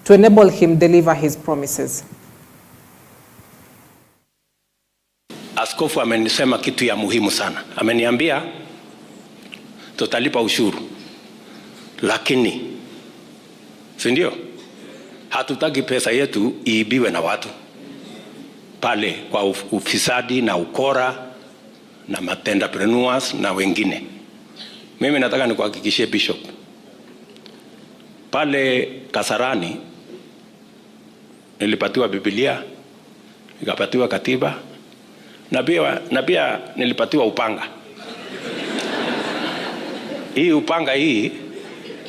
to enable him deliver his promises. Askofu amenisema kitu ya muhimu sana. Ameniambia tutalipa ushuru, lakini si ndio? Hatutaki pesa yetu iibiwe na watu pale kwa ufisadi na ukora na matendapreneurs na wengine. Mimi nataka nikuhakikishie Bishop, pale Kasarani nilipatiwa Biblia, nikapatiwa katiba, na pia nilipatiwa upanga. Hii upanga hii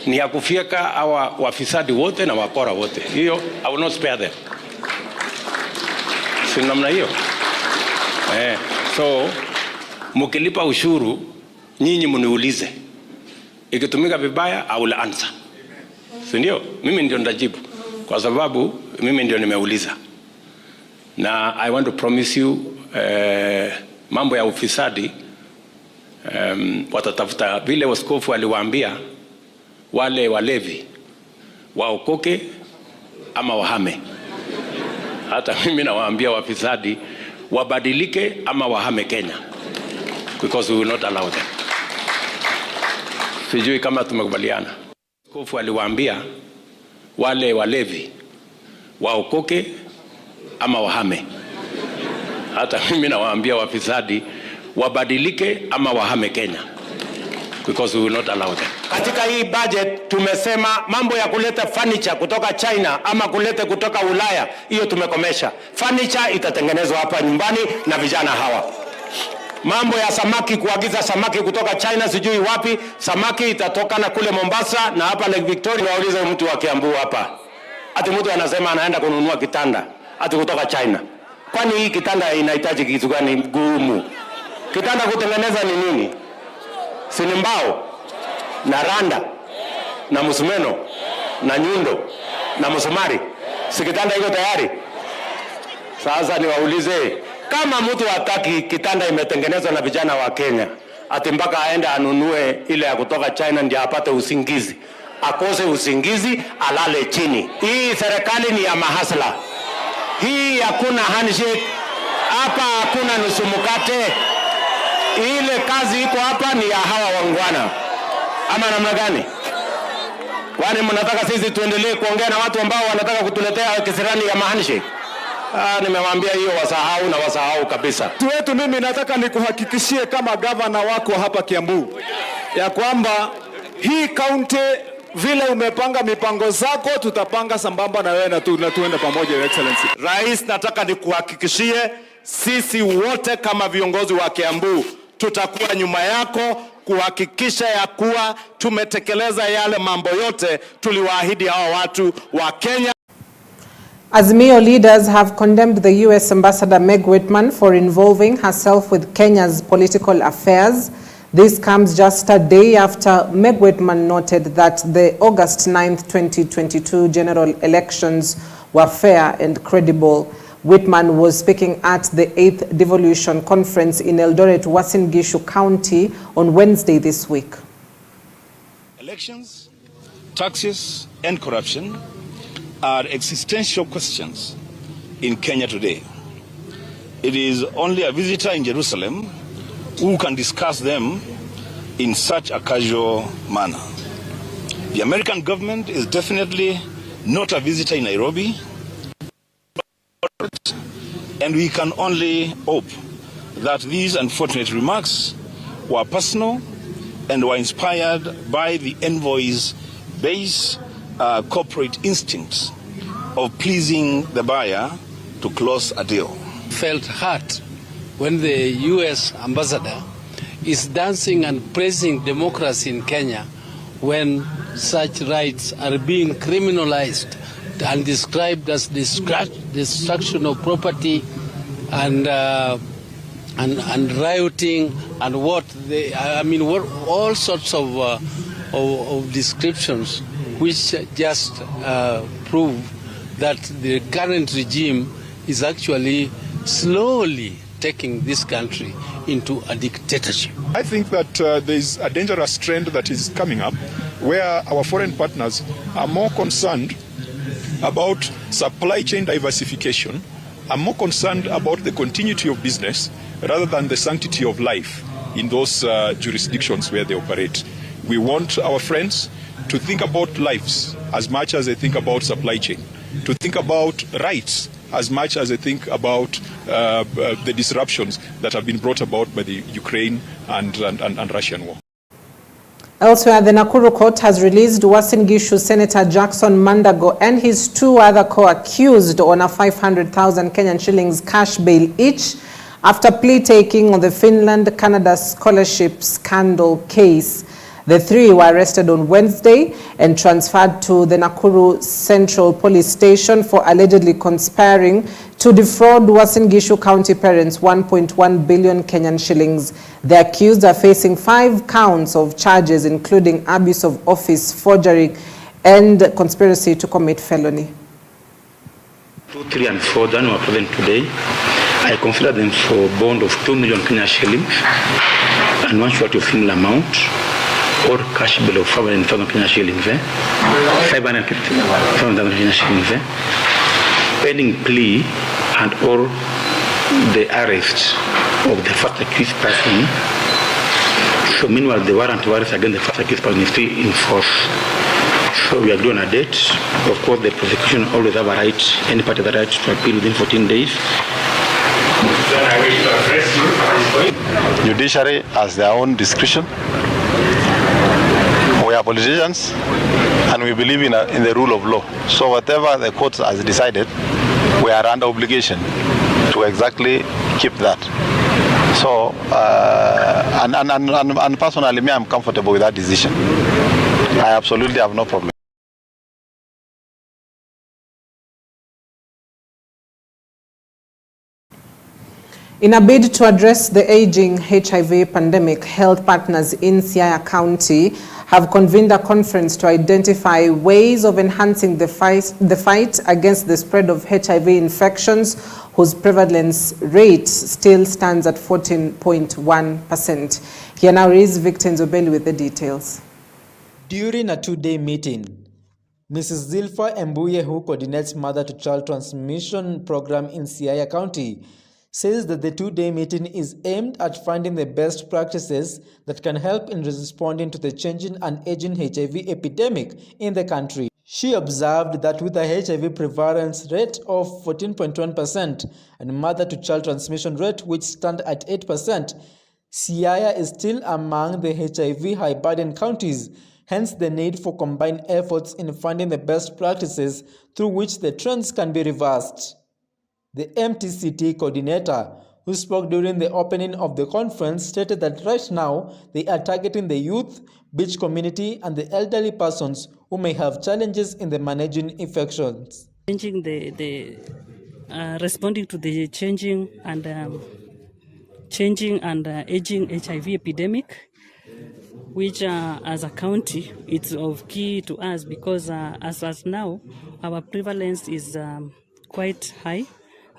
ni ya kufyeka hawa wafisadi wote na wakora wote. Hiyo I will not spare them. Si namna hiyo. So mkilipa ushuru nyinyi mniulize. Ikitumika vibaya I will answer. Si ndio? Mimi ndio ndajibu kwa sababu mimi ndio nimeuliza. Na I want to promise you mambo ya ufisadi watatafuta vile askofu aliwaambia wale walevi waokoke ama wahame. Hata mimi nawaambia wafisadi wabadilike ama wahame Kenya, because we will not allow them. Sijui kama tumekubaliana. Askofu aliwaambia wale walevi waokoke ama wahame. Hata mimi nawaambia wafisadi wabadilike ama wahame Kenya, because we will not allow them. Katika hii budget tumesema mambo ya kuleta furniture kutoka China ama kuleta kutoka Ulaya, hiyo tumekomesha. Furniture itatengenezwa hapa nyumbani na vijana hawa. Mambo ya samaki, kuagiza samaki kutoka China sijui wapi, samaki itatoka na kule Mombasa na hapa Lake Victoria. Waulize mtu wa Kiambu hapa, ati mtu anasema anaenda kununua kitanda ati kutoka China. Kwani hii kitanda inahitaji kitu gani gumu? Kitanda kutengeneza ni nini? Si ni mbao na randa na musumeno na nyundo na musumari. Si kitanda iko tayari? Sasa niwaulize, kama mtu hataki kitanda imetengenezwa na vijana wa Kenya, ati mpaka aende anunue ile ya kutoka China ndio apate usingizi, akose usingizi, alale chini. Hii serikali ni ya mahasla. Hii hakuna handshake hapa, hakuna nusu mkate. Ile kazi iko hapa ni ya hawa wangwana. Ama namna gani? Kwani mnataka sisi tuendelee kuongea na watu ambao wanataka kutuletea kisirani ya handshake? Nimewaambia hiyo wasahau na wasahau kabisa. Wetu mimi nataka nikuhakikishie kama gavana wako hapa Kiambu ya kwamba hii kaunti vile umepanga mipango zako tutapanga sambamba na wewe na tuende pamoja, Your Excellency. Rais, nataka nikuhakikishie sisi wote kama viongozi wa Kiambu tutakuwa nyuma yako kuhakikisha ya kuwa tumetekeleza yale mambo yote tuliwaahidi hawa watu wa Kenya. Azimio leaders have condemned the US Ambassador Meg Whitman for involving herself with Kenya's political affairs. This comes just a day after Meg Whitman noted that the August 9th, 2022 general elections were fair and credible. Whitman was speaking at the 8th Devolution Conference in Eldoret, Uasin Gishu County on Wednesday this week. Elections, taxes, and corruption are existential questions in Kenya today. It is only a visitor in Jerusalem who can discuss them in such a casual manner. The American government is definitely not a visitor in Nairobi, and we can only hope that these unfortunate remarks were personal and were inspired by the envoy's base corporate instincts of pleasing the buyer to close a deal. Felt hurt when the US ambassador is dancing and praising democracy in Kenya when such rights are being criminalized and described as destruction of property and rioting and all sorts of descriptions which just prove that the current regime is actually slowly taking this country into a dictatorship. I think that there is a dangerous trend that is coming up where our foreign partners are more concerned about supply chain diversification. I'm more concerned about the continuity of business rather than the sanctity of life in those jurisdictions where they operate. We want our friends to think about lives as much as they think about supply chain, to think about rights as much as they think about the disruptions that have been brought about by the Ukraine and Russian war. Elsewhere, the Nakuru court has released Uasin Gishu Senator Jackson Mandago and his two other co-accused on a 500,000 Kenyan shillings cash bail each after plea taking on the Finland-Canada scholarship scandal case. The three were arrested on Wednesday and transferred to the Nakuru Central Police Station for allegedly conspiring to defraud Uasin Gishu County parents 1.1 billion Kenyan shillings. The accused are facing 5 counts of charges, including abuse of office, forgery, and conspiracy to commit felony. 2, 3, and 4 that were present today, I consider them for bond of 2 million Kenyan shillings and one short of similar amount, or cash bill of 500,000 Kenyan shillings, 500,000 Kenyan shillings, pending plea and or the arrest of the first accused person. So meanwhile, the warrant against the first accused person is still in force. So we agreed on a date. Of course, the prosecution always have a right, any party that right to appeal within 14 days. Judiciary has their own discretion. We are politicians and we believe in the rule of law. So whatever the court has decided, we are under obligation to exactly keep that. So, and personally, me, I'm comfortable with that decision. I absolutely have no problem. In a bid to address the aging HIV pandemic, health partners in Siaya County have convened a conference to identify ways of enhancing the fight against the spread of HIV infections, whose prevalence rate still stands at 14.1%. Here now is Victor Nzobeli with the details. During a 2-day meeting, Mrs. Zilfa Mbuye, who coordinates mother-to-child transmission program in Siaya County, says that the 2-day meeting is aimed at finding the best practices that can help in responding to the changing and aging HIV epidemic in the country. She observed that with a HIV prevalence rate of 14.1% and mother-to-child transmission rate which stand at 8%, Siaya is still among the HIV high-burden counties, hence the need for combined efforts in finding the best practices through which the trends can be reversed. The MTCT coordinator, who spoke during the opening of the conference, stated that right now they are targeting the youth, beach community, and the elderly persons who may have challenges in the managing infections. Responding to the changing and aging HIV epidemic, which as a county, it's of key to us because as now, our prevalence is quite high,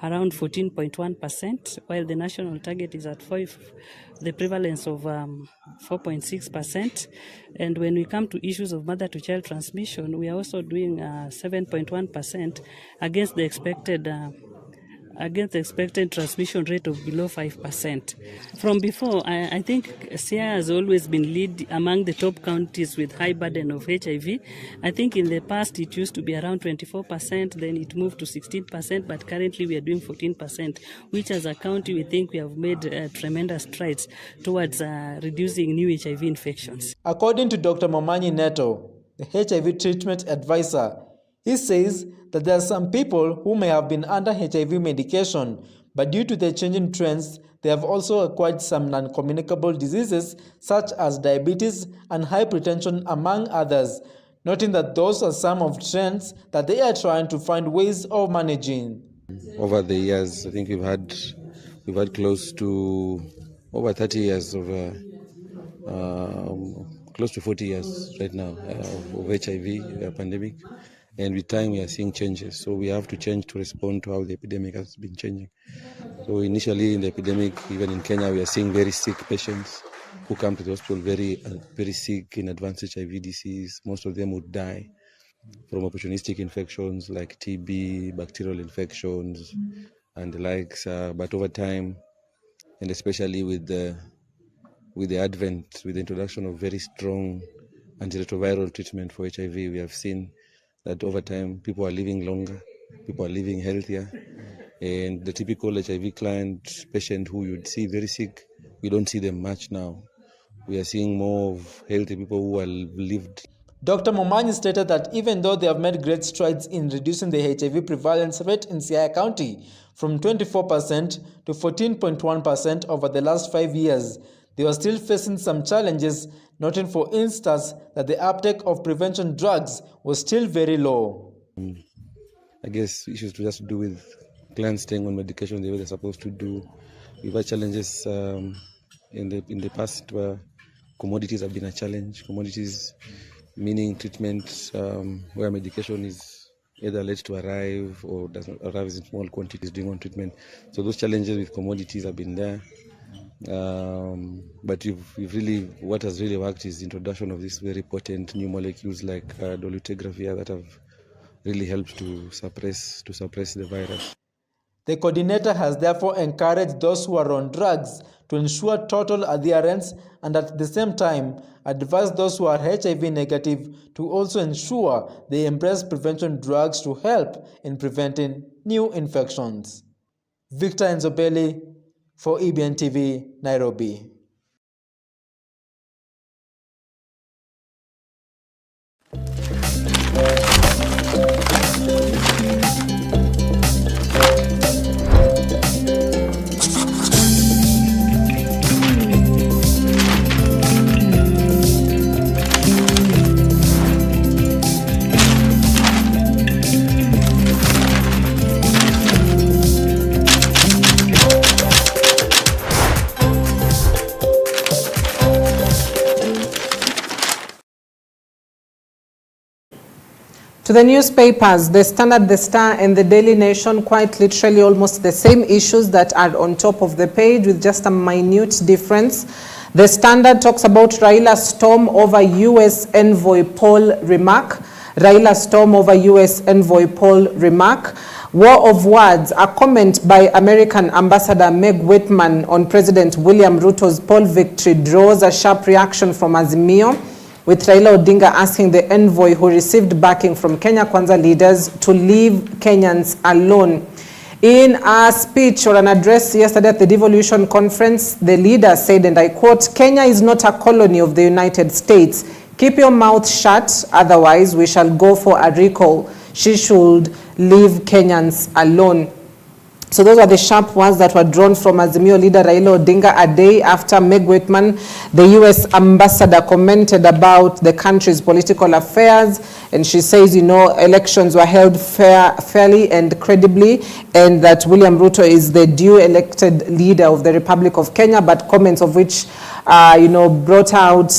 around 14.1%, while the national target is at 5, the prevalence of 4.6%. And when we come to issues of mother-to-child transmission, we are also doing 7.1% against the expected transmission rate of below 5%. From before, I think Siaya has always been lead among the top counties with high burden of HIV. I think in the past it used to be around 24%, then it moved to 16%, but currently we are doing 14%, which as a county we think we have made tremendous strides towards reducing new HIV infections. According to Dr. Momanyi Neto, the HIV treatment advisor, he says that there are some people who may have been under HIV medication, but due to the changing trends, they have also acquired some non-communicable diseases such as diabetes and hypertension, among others, noting that those are some of trends that they are trying to find ways of managing. Over the years, I think we've had close to over 30 years of close to 40 years right now of HIV pandemic. And with time, we are seeing changes. So we have to change to respond to how the epidemic has been changing. So initially in the epidemic, even in Kenya, we are seeing very sick patients who come to the hospital very sick in advanced HIV disease. Most of them would die. from opportunistic infections like TB, bacterial infections, and the likes. But over time, and especially with the introduction of very strong antiretroviral treatment for HIV, we have seen that over time people are living longer, people are living healthier, and the typical HIV patient who you'd see very sick, we don't see them much now. We are seeing more of healthy people who are lived. Dr. Momanyi stated that even though they have made great strides in reducing the HIV prevalence rate in Siaya County from 24% to 14.1% over the last 5 years, they were still facing some challenges, noting for instance that the uptake of prevention drugs was still very low. I guess issues to just do with clients staying on medication the way they're supposed to do. We've had challenges in the past where commodities have been a challenge. Commodities meaning treatment where medication is either late to arrive or does not arrive in small quantities during on treatment. So those challenges with commodities have been there. But what has really worked is the introduction of these very potent new molecules like dolutegravir that have really helped to suppress the virus. The coordinator has therefore encouraged those who are on drugs to ensure total adherence and at the same time advise those who are HIV negative to also ensure they embrace prevention drugs to help in preventing new infections. Victor Nzobeli for EBN TV, Nairobi. To the newspapers, the Standard, the Star, and the Daily Nation, quite literally almost the same issues that are on top of the page with just a minute difference. The Standard talks about Raila storm over U.S. envoy Paul remark. Raila storm over U.S. envoy Paul remark. War of words, a comment by American Ambassador Meg Whitman on President William Ruto's poll victory draws a sharp reaction from Azimio, with Raila Odinga asking the envoy who received backing from Kenya Kwanza leaders to leave Kenyans alone. In a speech or an address yesterday at the devolution conference, the leader said, and I quote, "Kenya is not a colony of the United States. Keep your mouth shut, otherwise we shall go for a recall. She should leave Kenyans alone." So those are the sharp words that were drawn from Azimio leader Raila Odinga a day after Meg Whitman, the U.S. ambassador, commented about the country's political affairs. And she says, elections were held fairly and credibly, and that William Ruto is the due elected leader of the Republic of Kenya, but comments of which brought out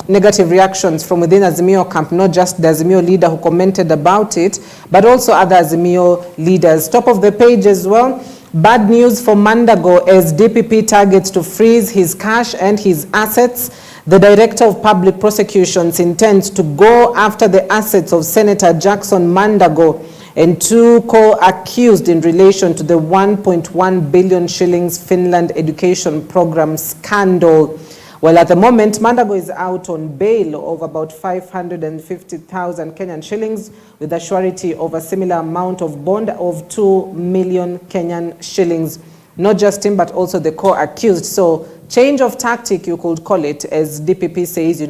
negative reactions from within Azimio camp, not just the Azimio leader who commented about it, but also other Azimio leaders. Top of the page as well, bad news for Mandago as DPP targets to freeze his cash and his assets. The Director of Public Prosecutions intends to go after the assets of Senator Jackson Mandago and two co-accused in relation to the 1.1 billion shillings Finland education program scandal. Well, at the moment, Mandago is out on bail of about 550,000 Kenyan shillings with a surety of a similar amount of bond of 2 million Kenyan shillings. Not just him, but also the co-accused. So change of tactic, you could call it, as DPP says,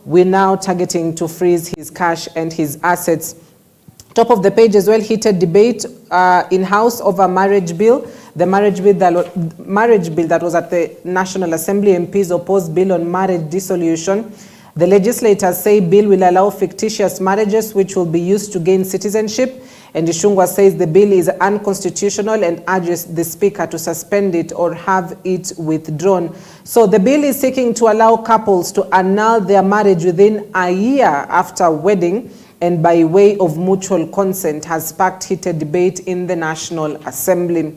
we're now targeting to freeze his cash and his assets. Top of the page as well, heated debate in House over marriage bill. The marriage bill that was at the National Assembly. MPs opposed bill on marriage dissolution. The legislators say bill will allow fictitious marriages which will be used to gain citizenship. And Ishungwa says the bill is unconstitutional and urges the Speaker to suspend it or have it withdrawn. So the bill is seeking to allow couples to annul their marriage within a year after wedding, and by way of mutual consent has sparked heated debate in the National Assembly.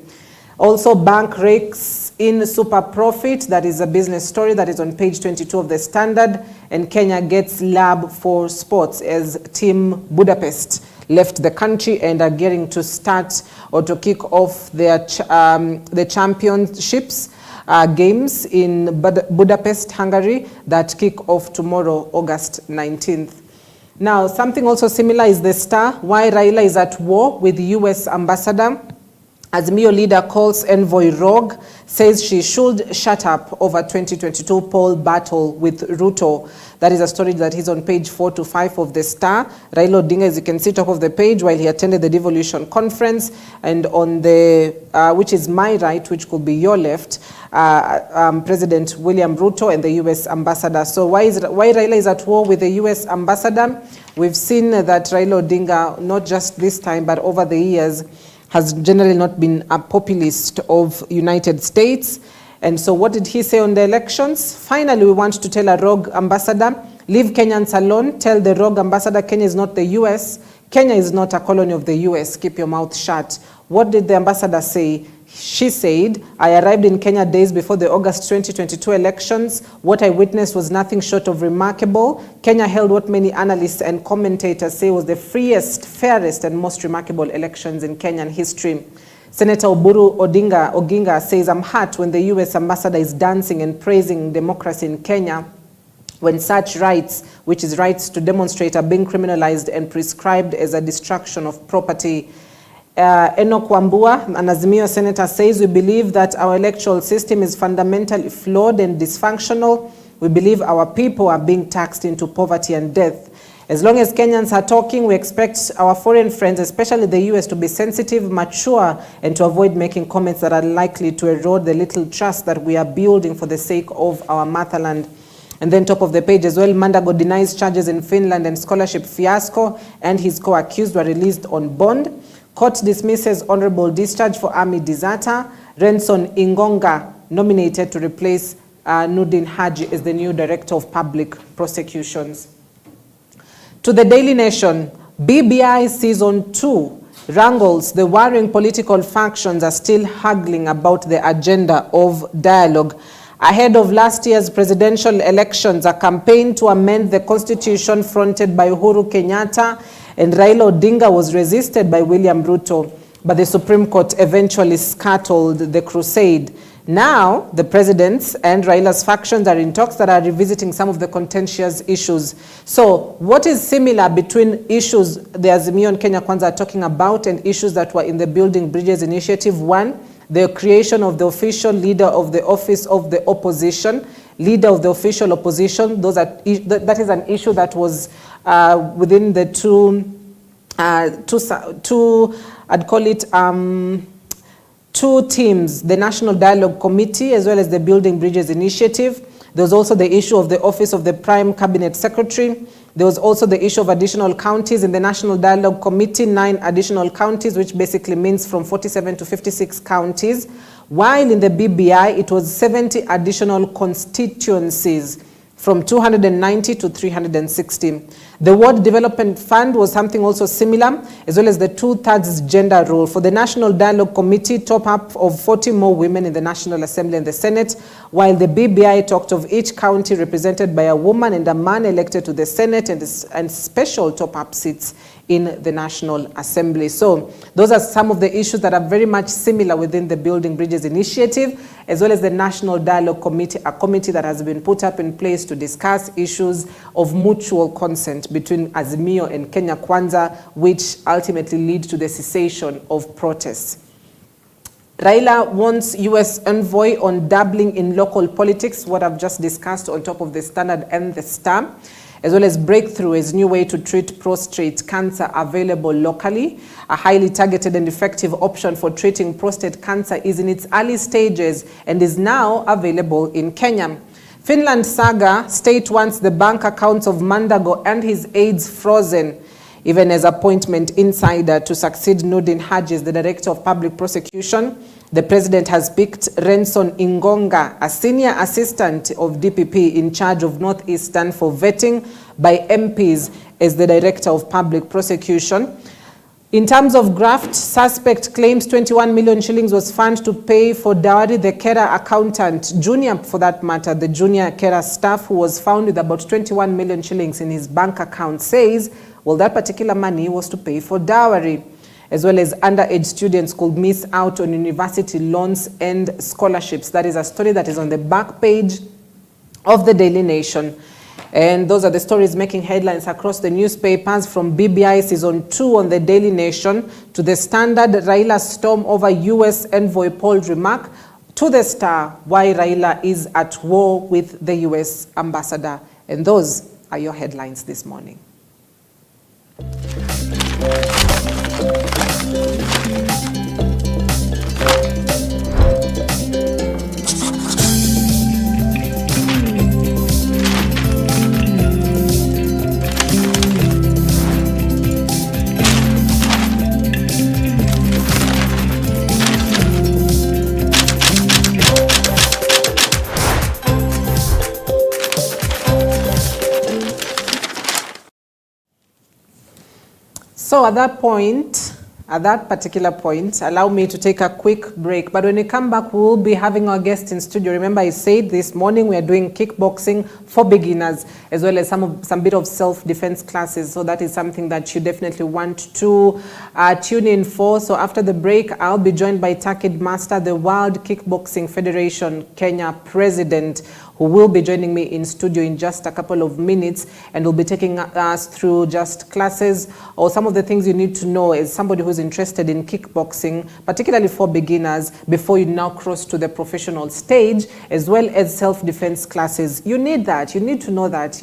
Also, bank rakes in super profit. That is a business story that is on page 22 of the Standard. And Kenya gets lab for sports as Team Budapest left the country and are getting to start or to kick off their the championships games in Budapest, Hungary, that kick off tomorrow, August 19th. Now, something also similar is the Star. Why Raila is at war with the US ambassador. Azimio leader calls envoy rogue, says she should shut up over 2022 poll battle with Ruto. That is a story that is on page 4 to 5 of the Star. Raila Odinga, as you can see top of the page, while he attended the devolution conference, and on the, which is my right, which could be your left, President William Ruto and the US ambassador. So why Raila is at war with the US ambassador? We've seen that Raila Odinga, not just this time, but over the years, has generally not been a populist of United States. And so what did he say on the elections? Finally, we want to tell a rogue ambassador, leave Kenyans alone. Tell the rogue ambassador Kenya is not the US. Kenya is not a colony of the US. Keep your mouth shut. What did the ambassador say? She said, I arrived in Kenya days before the August 2022 elections. What I witnessed was nothing short of remarkable. Kenya held what many analysts and commentators say was the freest, fairest, and most remarkable elections in Kenyan history. Senator Oburu Oginga says, I'm hurt when the US ambassador is dancing and praising democracy in Kenya, when such rights, which is rights to demonstrate, are being criminalized and prescribed as a destruction of property. Enoch Wambua, an Azimio senator, says, we believe that our electoral system is fundamentally flawed and dysfunctional. We believe our people are being taxed into poverty and death. As long as Kenyans are talking, we expect our foreign friends, especially the US, to be sensitive, mature, and to avoid making comments that are likely to erode the little trust that we are building for the sake of our motherland. And then top of the page as well, Mandago denies charges in Finland and scholarship fiasco, and his co-accused were released on bond. Court dismisses honorable discharge for army deserter. Renson Ingonga nominated to replace Nudin Haji as the new director of public prosecutions. To the Daily Nation, BBI Season 2 wrangles. The warring political factions are still haggling about the agenda of dialogue. Ahead of last year's presidential elections, a campaign to amend the constitution fronted by Uhuru Kenyatta and Raila Odinga was resisted by William Ruto, but the Supreme Court eventually scuttled the crusade. Now, the president's and Raila's factions are in talks that are revisiting some of the contentious issues. So, what is similar between issues the Azimio and Kenya Kwanza are talking about and issues that were in the Building Bridges initiative? One, the creation of the official leader of the office of the opposition, leader of the official opposition. That is an issue that was within the two teams, the National Dialogue Committee as well as the Building Bridges Initiative. There was also the issue of the Office of the Prime Cabinet Secretary. There was also the issue of additional counties in the National Dialogue Committee, 9 additional counties, which basically means from 47 to 56 counties. While in the BBI, it was 70 additional constituencies, from 290 to 360. The Ward Development Fund was something also similar, as well as the 2/3 gender rule. For the National Dialogue Committee, top up of 40 more women in the National Assembly and the Senate, while the BBI talked of each county represented by a woman and a man elected to the Senate and special top-up seats in the National Assembly. So those are some of the issues that are very much similar within the Building Bridges Initiative, as well as the National Dialogue Committee, a committee that has been put up in place to discuss issues of mutual consent between Azimio and Kenya Kwanza, which ultimately lead to the cessation of protests. Raila wants US envoy on dabbling in local politics, what I've just discussed on top of the Standard and the Star, as well as breakthrough as new way to treat prostate cancer available locally. A highly targeted and effective option for treating prostate cancer is in its early stages and is now available in Kenya. Finland saga, state wants the bank accounts of Mandago and his aides frozen, even as appointment insider to succeed Nudin Haji as the director of public prosecution. The president has picked Renson Ingonga, a senior assistant of DPP in charge of Northeastern, for vetting by MPs as the director of public prosecution. In terms of graft, suspect claims 21 million shillings was found to pay for dowry. The Kera accountant, junior for that matter, the junior Kera staff who was found with about 21 million shillings in his bank account says, well, that particular money was to pay for dowry. As well as underage students could miss out on university loans and scholarships. That is a story that is on the back page of the Daily Nation. And those are the stories making headlines across the newspapers, from BBI Season 2 on the Daily Nation to the Standard, Raila storm over US envoy Paul remark, to the Star, why Raila is at war with the US ambassador. And those are your headlines this morning. So at that particular point, allow me to take a quick break. But when we come back, we'll be having our guest in studio. Remember, I said this morning we are doing kickboxing for beginners, as well as some bit of self-defense classes. So that is something that you definitely want to tune in for. So after the break, I'll be joined by Takid Master, the World Kickboxing Federation Kenya president, who will be joining me in studio in just a couple of minutes, and will be taking us through just classes or some of the things you need to know as somebody who's interested in kickboxing, particularly for beginners, before you now cross to the professional stage, as well as self-defense classes. You need that. You need to know that,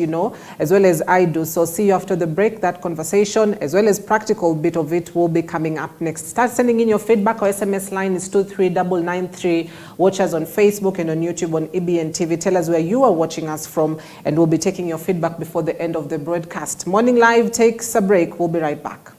as well as I do. So see you after the break. That conversation, as well as practical bit of it, will be coming up next. Start sending in your feedback. Our SMS line is 23993. Watch us on Facebook and on YouTube on EBN TV. Tell us where you are watching us from, and we'll be taking your feedback before the end of the broadcast. Morning Live takes a break. We'll be right back.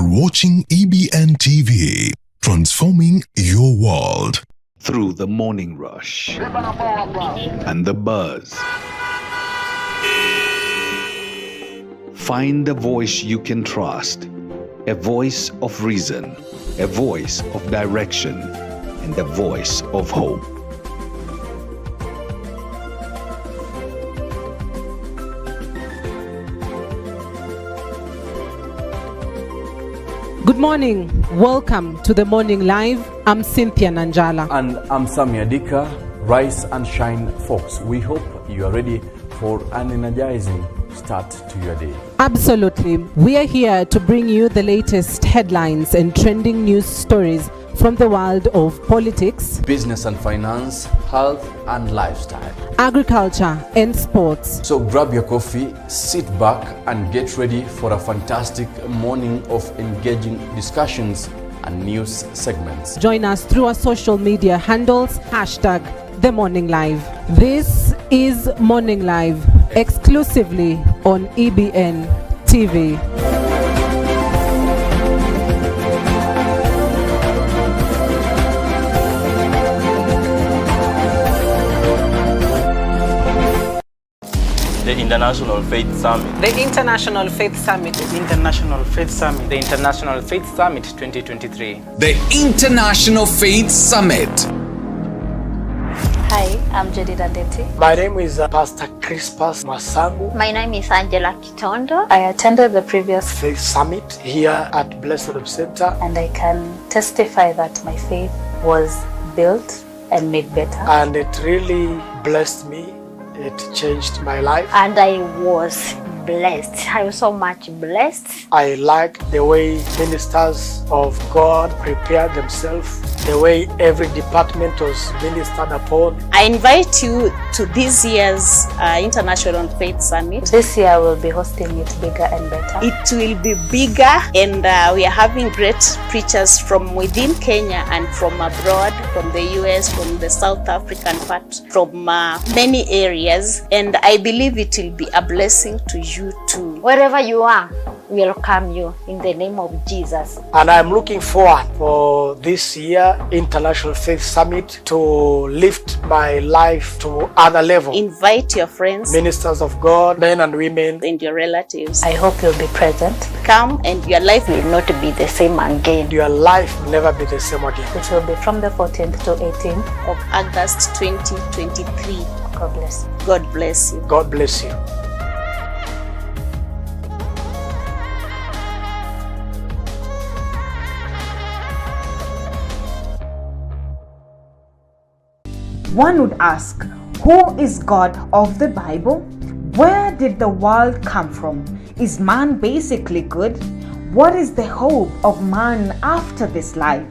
Watching EBN TV, transforming your world. Through the morning rush and the buzz, find the voice you can trust, a voice of reason, a voice of direction, and a voice of hope. Good morning. Welcome to the Morning Live. I'm Cynthia Nanjala. And I'm Sammy Adika. Rise and shine, folks. We hope you are ready for an energizing start to your day. Absolutely. We are here to bring you the latest headlines and trending news stories from the world of politics, business and finance, health and lifestyle, agriculture and sports. So grab your coffee, sit back and get ready for a fantastic morning of engaging discussions and news segments. Join us through our social media handles, #The Morning Live. This is Morning Live, exclusively on EBN TV. The International Faith Summit. The International Faith Summit. The International Faith Summit. The International Faith Summit 2023. The International Faith Summit. Hi, I'm Jedida Deti. My name is Pastor Crispus Masangu. My name is Nanjala Kitondo. I attended the previous Faith Summit here at Blessed Hope Center. And I can testify that my faith was built and made better. And it really blessed me. It changed my life. And I was blessed. I was so much blessed. I like the way ministers of God prepared themselves, the way every department was ministered upon. I invite you to this year's International Faith Summit. This year I will be hosting it bigger and better. It will be bigger, and we are having great preachers from within Kenya and from abroad, from the US, from the South African part, from many areas. And I believe it will be a blessing to you too. Wherever you are, we welcome you in the name of Jesus. And I'm looking forward for this year International Faith Summit to lift my life to other level. Invite your friends, ministers of God, men and women, and your relatives. I hope you'll be present. Come, and your life will not be the same again. Your life will never be the same again. It will be from the 14th to 18th of August 2023. God bless you. God bless you. God bless you. One would ask, who is God of the Bible? Where did the world come from? Is man basically good? What is the hope of man after this life?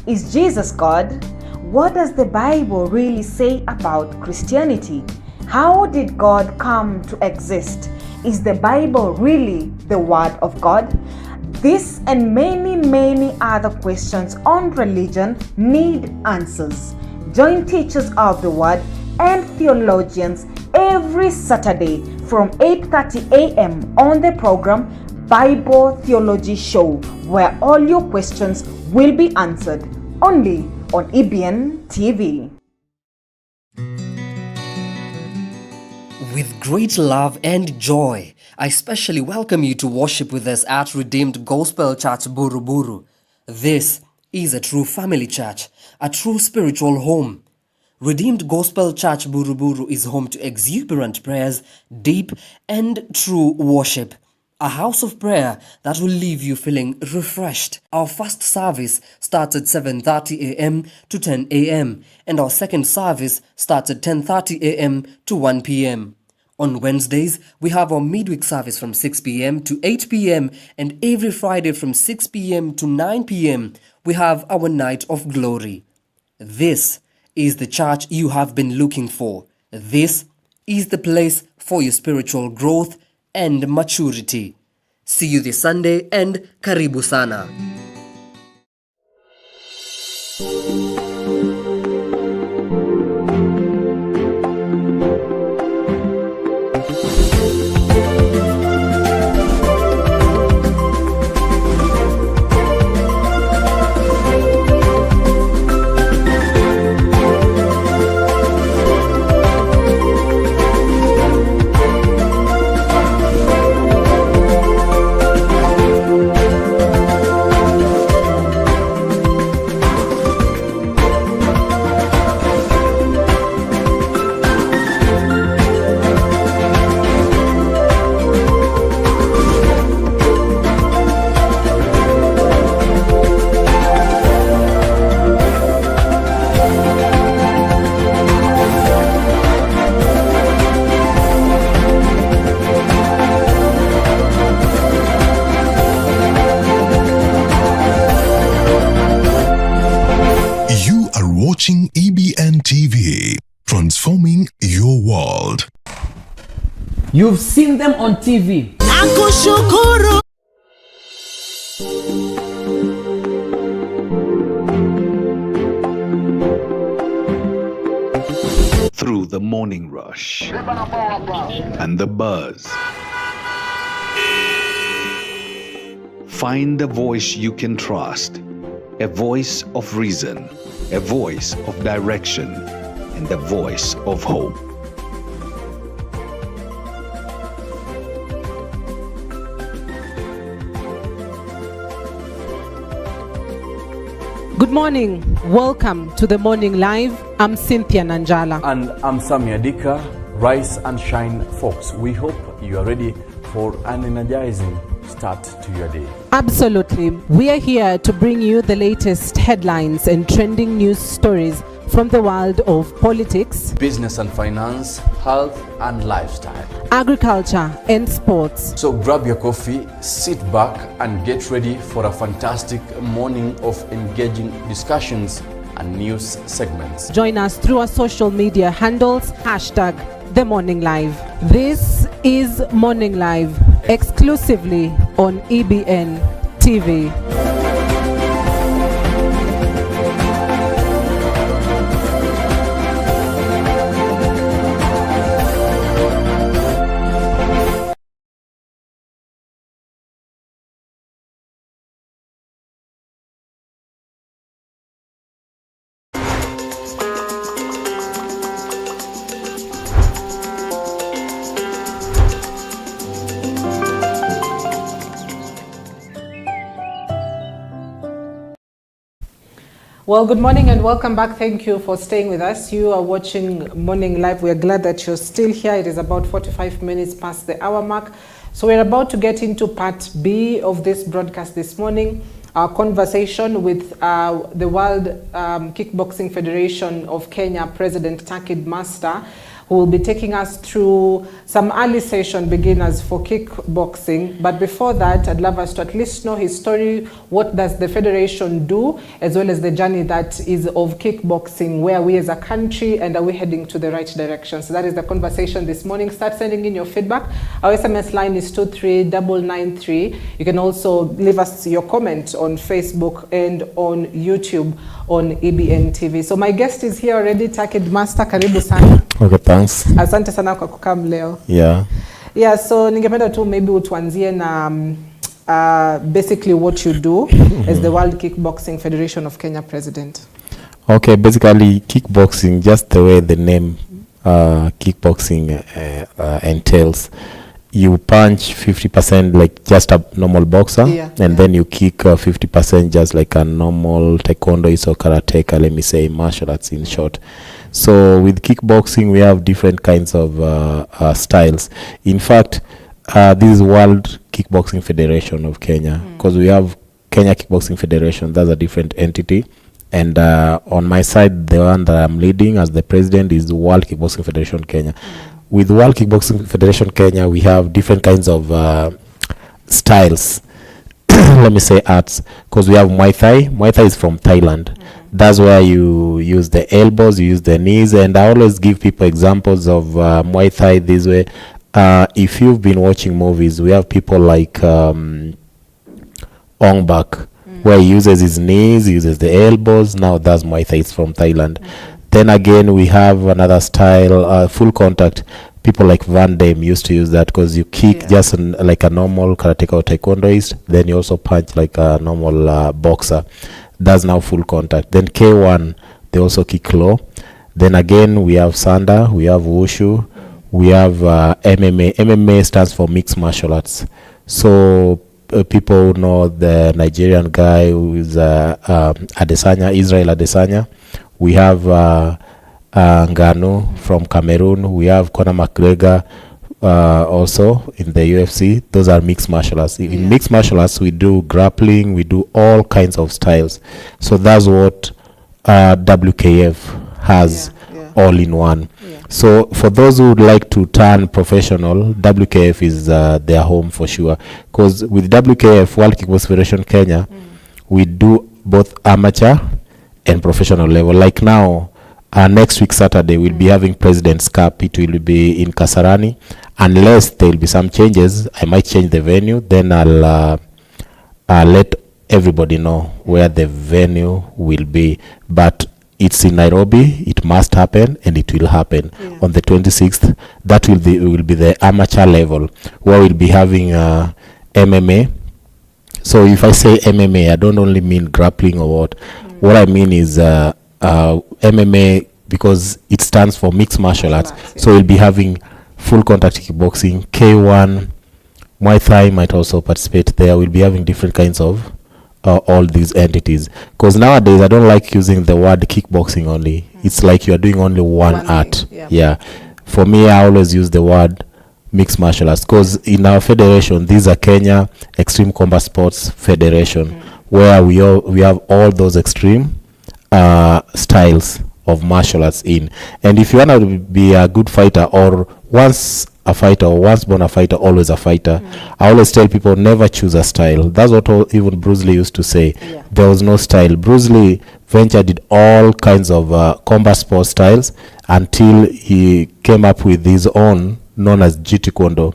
Is Jesus God? What does the Bible really say about Christianity? How did God come to exist? Is the Bible really the Word of God? This and many other questions on religion need answers. Join teachers of the Word and theologians every Saturday from 8:30 a.m. on the program Bible Theology Show, where all your questions will be answered, only on EBN TV. With great love and joy, I especially welcome you to worship with us at Redeemed Gospel Church Buruburu. This is a true family church, a true spiritual home. Redeemed Gospel Church Buruburu is home to exuberant prayers, deep and true worship. A house of prayer that will leave you feeling refreshed. Our first service starts at 7:30 a.m. to 10 a.m. and our second service starts at 10:30 a.m. to 1 p.m. On Wednesdays, we have our midweek service from 6 p.m. to 8 p.m. and every Friday from 6 p.m. to 9 p.m. we have our Night of Glory. This is the church you have been looking for. This is the place for your spiritual growth and maturity. See you this Sunday and karibu sana. Watching EBN TV, transforming your world. You've seen them on TV. Nakushukuru. the morning rush and the buzz. Find the voice you can trust, a voice of reason, a voice of direction, and a voice of hope. Good morning. Welcome to the Morning Live. I'm Cynthia Nanjala. And I'm Samia Dika. Rise and shine, folks. We hope you are ready for an energizing start to your day. Absolutely. We are here to bring you the latest headlines and trending news stories from the world of politics, business and finance, health and lifestyle, agriculture and sports. So grab your coffee, sit back and get ready for a fantastic morning of engaging discussions and news segments. Join us through our social media handles, #The Morning Live. This is Morning Live, exclusively on EBN TV. Well, good morning and welcome back. Thank you for staying with us. You are watching Morning Live. We are glad that you're still here. It is about 45 minutes past the hour mark. So we're about to get into part B of this broadcast this morning. Our conversation with the World Kickboxing Federation of Kenya President Takid Master, who will be taking us through some early session beginners for kickboxing. But before that, I'd love us to at least know his story. What does the federation do, as well as the journey that is of kickboxing, where we as a country and are we heading to the right direction? So that is the conversation this morning. Start sending in your feedback. Our SMS line is 23993. You can also leave us your comment on Facebook and on YouTube on EBN TV. So my guest is here already, Takid Master. Karibu sana. Okay, thanks. Asante sana kwa kukam leo. Yeah, so ningependa tu maybe utuanzie na basically what you do as the World Kickboxing Federation of Kenya president. Okay, basically kickboxing, just the way the name kickboxing entails, you punch 50% like just a normal boxer, and then you kick 50% just like a normal taekwondoist or karateka, let me say martial arts in short. So with kickboxing, we have different kinds of styles. In fact, this is World Kickboxing Federation of Kenya, because we have Kenya Kickboxing Federation. That's a different entity. And on my side, the one that I'm leading as the president is World Kickboxing Federation Kenya. With World Kickboxing Federation Kenya, we have different kinds of styles. Let me say arts, because we have Muay Thai. Muay Thai is from Thailand. That's where you use the elbows, you use the knees, and I always give people examples of Muay Thai this way. If you've been watching movies, we have people like Ong Bak, where he uses his knees, he uses the elbows. Now that's Muay Thai, it's from Thailand. Then again, we have another style, full contact. People like Van Damme used to use that, because you kick just like a normal karateka or taekwondoist, then you also punch like a normal boxer. That's now full contact. Then K1, they also kick low. Then again, we have Sanda, we have Wushu, we have MMA. MMA stands for mixed martial arts. So people know the Nigerian guy who is Adesanya, Israel Adesanya. We have Ngannou from Cameroon. We have Conor McGregor also in the UFC. Those are mixed martial arts. In mixed martial arts, we do grappling, we do all kinds of styles. So that's what WKF has all in one. So for those who would like to turn professional, WKF is their home for sure. Because with WKF, World Kickboxing Federation Kenya, we do both amateur and professional level. Like now, next week Saturday, we'll be having President's Cup. It will be in Kasarani. Unless there will be some changes, I might change the venue. Then I'll let everybody know where the venue will be. But it's in Nairobi. It must happen, and it will happen on the 26th. That will be the amateur level, where we'll be having MMA. So if I say MMA, I don't only mean grappling or what. What I mean is MMA, because it stands for mixed martial arts. So we'll be having full contact kickboxing, K1, Muay Thai might also participate there. We'll be having different kinds of all these entities. Because nowadays I don't like using the word kickboxing only. It's like you are doing only one art. Yeah. For me, I always use the word mixed martial arts, because in our federation, these are Kenya Extreme Combat Sports Federation, where we have all those extreme styles of martial arts in. And if you want to be a good fighter, or once a fighter, or once born a fighter, always a fighter, I always tell people, never choose a style. That's what even Bruce Lee used to say. There was no style. Bruce Lee did all kinds of combat sports styles until he came up with his own, known as Jeet Kune Do.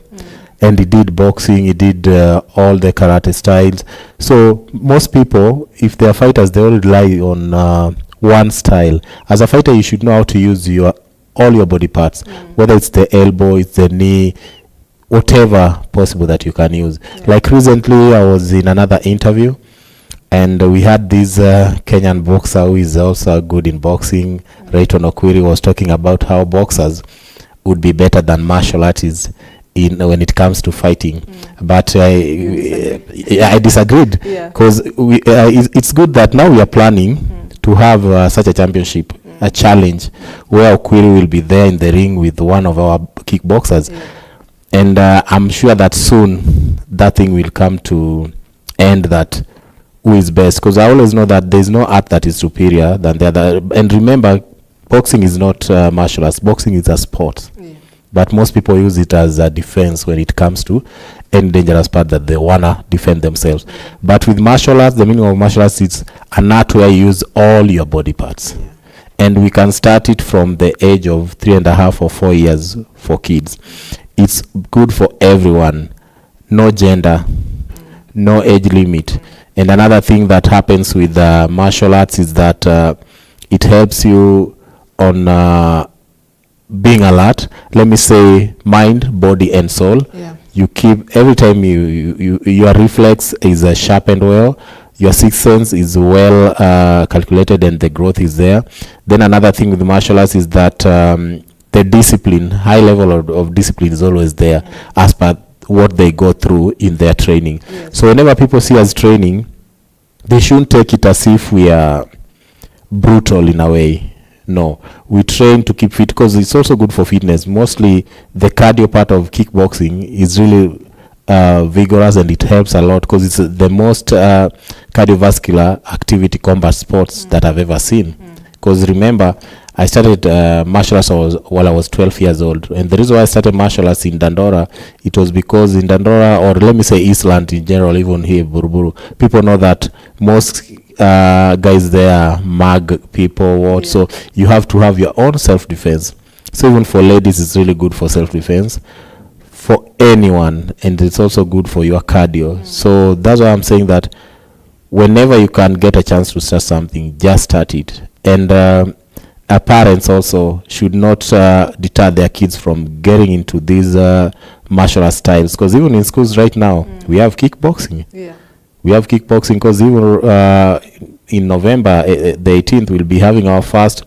And he did boxing, he did all the karate styles. So most people, if they are fighters, they all rely on one style. As a fighter, you should know how to use all your body parts, whether it's the elbow, it's the knee, whatever possible that you can use. Like recently, I was in another interview, and we had this Kenyan boxer who is also good in boxing. Rayton Okwiri was talking about how boxers would be better than martial artists when it comes to fighting. But I disagreed, because it's good that now we are planning to have such a championship, a challenge, where Okwiri will be there in the ring with one of our kickboxers. And I'm sure that soon that thing will come to end, that who is best, because I always know that there's no art that is superior than the other. And remember, boxing is not martial arts. Boxing is a sport. But most people use it as a defense when it comes to any dangerous part that they wanna defend themselves. But with martial arts, the meaning of martial arts is an art where you use all your body parts. And we can start it from the age of 3.5 or 4 years for kids. It's good for everyone. No gender, no age limit. And another thing that happens with martial arts is that it helps you on being alert. Let me say mind, body, and soul. You keep, every time your reflex is sharpened well, your sixth sense is well calculated, and the growth is there. Then another thing with martial arts is that the discipline, high level of discipline is always there, as per what they go through in their training. So whenever people see us training, they shouldn't take it as if we are brutal in a way. No, we train to keep fit, because it's also good for fitness. Mostly the cardio part of kickboxing is really vigorous, and it helps a lot, because it's the most cardiovascular activity combat sports that I've ever seen. Because remember, I started martial arts while I was 12 years old. And the reason why I started martial arts in Dandora, it was because in Dandora, or let me say Eastland in general, even here, Buruburu, people know that most guys there mag people, so you have to have your own self-defense. So even for ladies, it's really good for self-defense for anyone, and it's also good for your cardio. So that's why I'm saying that whenever you can get a chance to start something, just start it. And parents also should not deter their kids from getting into these martial arts styles, because even in schools right now, we have kickboxing. We have kickboxing, because even in November the 18th, we'll be having our first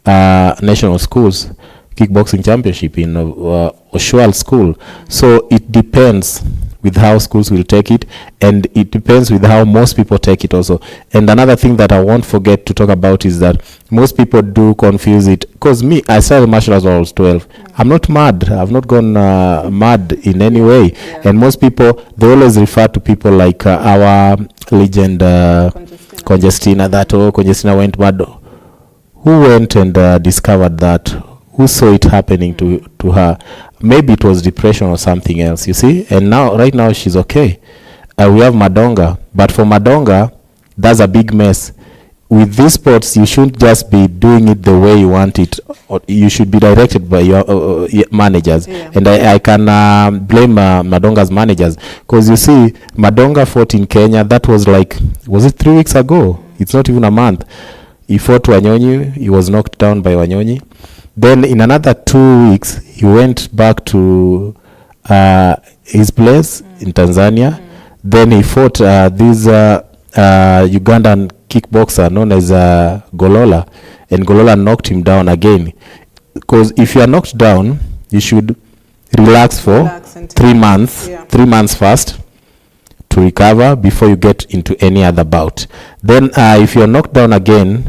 national schools kickboxing championship in Oshual school. So it depends with how schools will take it, and it depends with how most people take it also. And another thing that I won't forget to talk about is that most people do confuse it, because me, I started martial arts when I was 12. I'm not mad. I've not gone mad in any way. And most people, they always refer to people like our legend Congestina, that Congestina went mad. Who went and discovered that? Who saw it happening to her? Maybe it was depression or something else, you see. And now, right now, she's okay. We have Madonga, but for Madonga, that's a big mess. With these sports, you shouldn't just be doing it the way you want it. Or you should be directed by your managers. And I can blame Madonga's managers, because you see, Madonga fought in Kenya. That was like, was it 3 weeks ago? It's not even a month. He fought Wanyonyi. He was knocked down by Wanyonyi. Then in another 2 weeks, he went back to his place in Tanzania. Then he fought this Ugandan kickboxer known as Golola, and Golola knocked him down again. Because if you are knocked down, you should relax for 3 months, 3 months first to recover before you get into any other bout. Then if you're knocked down again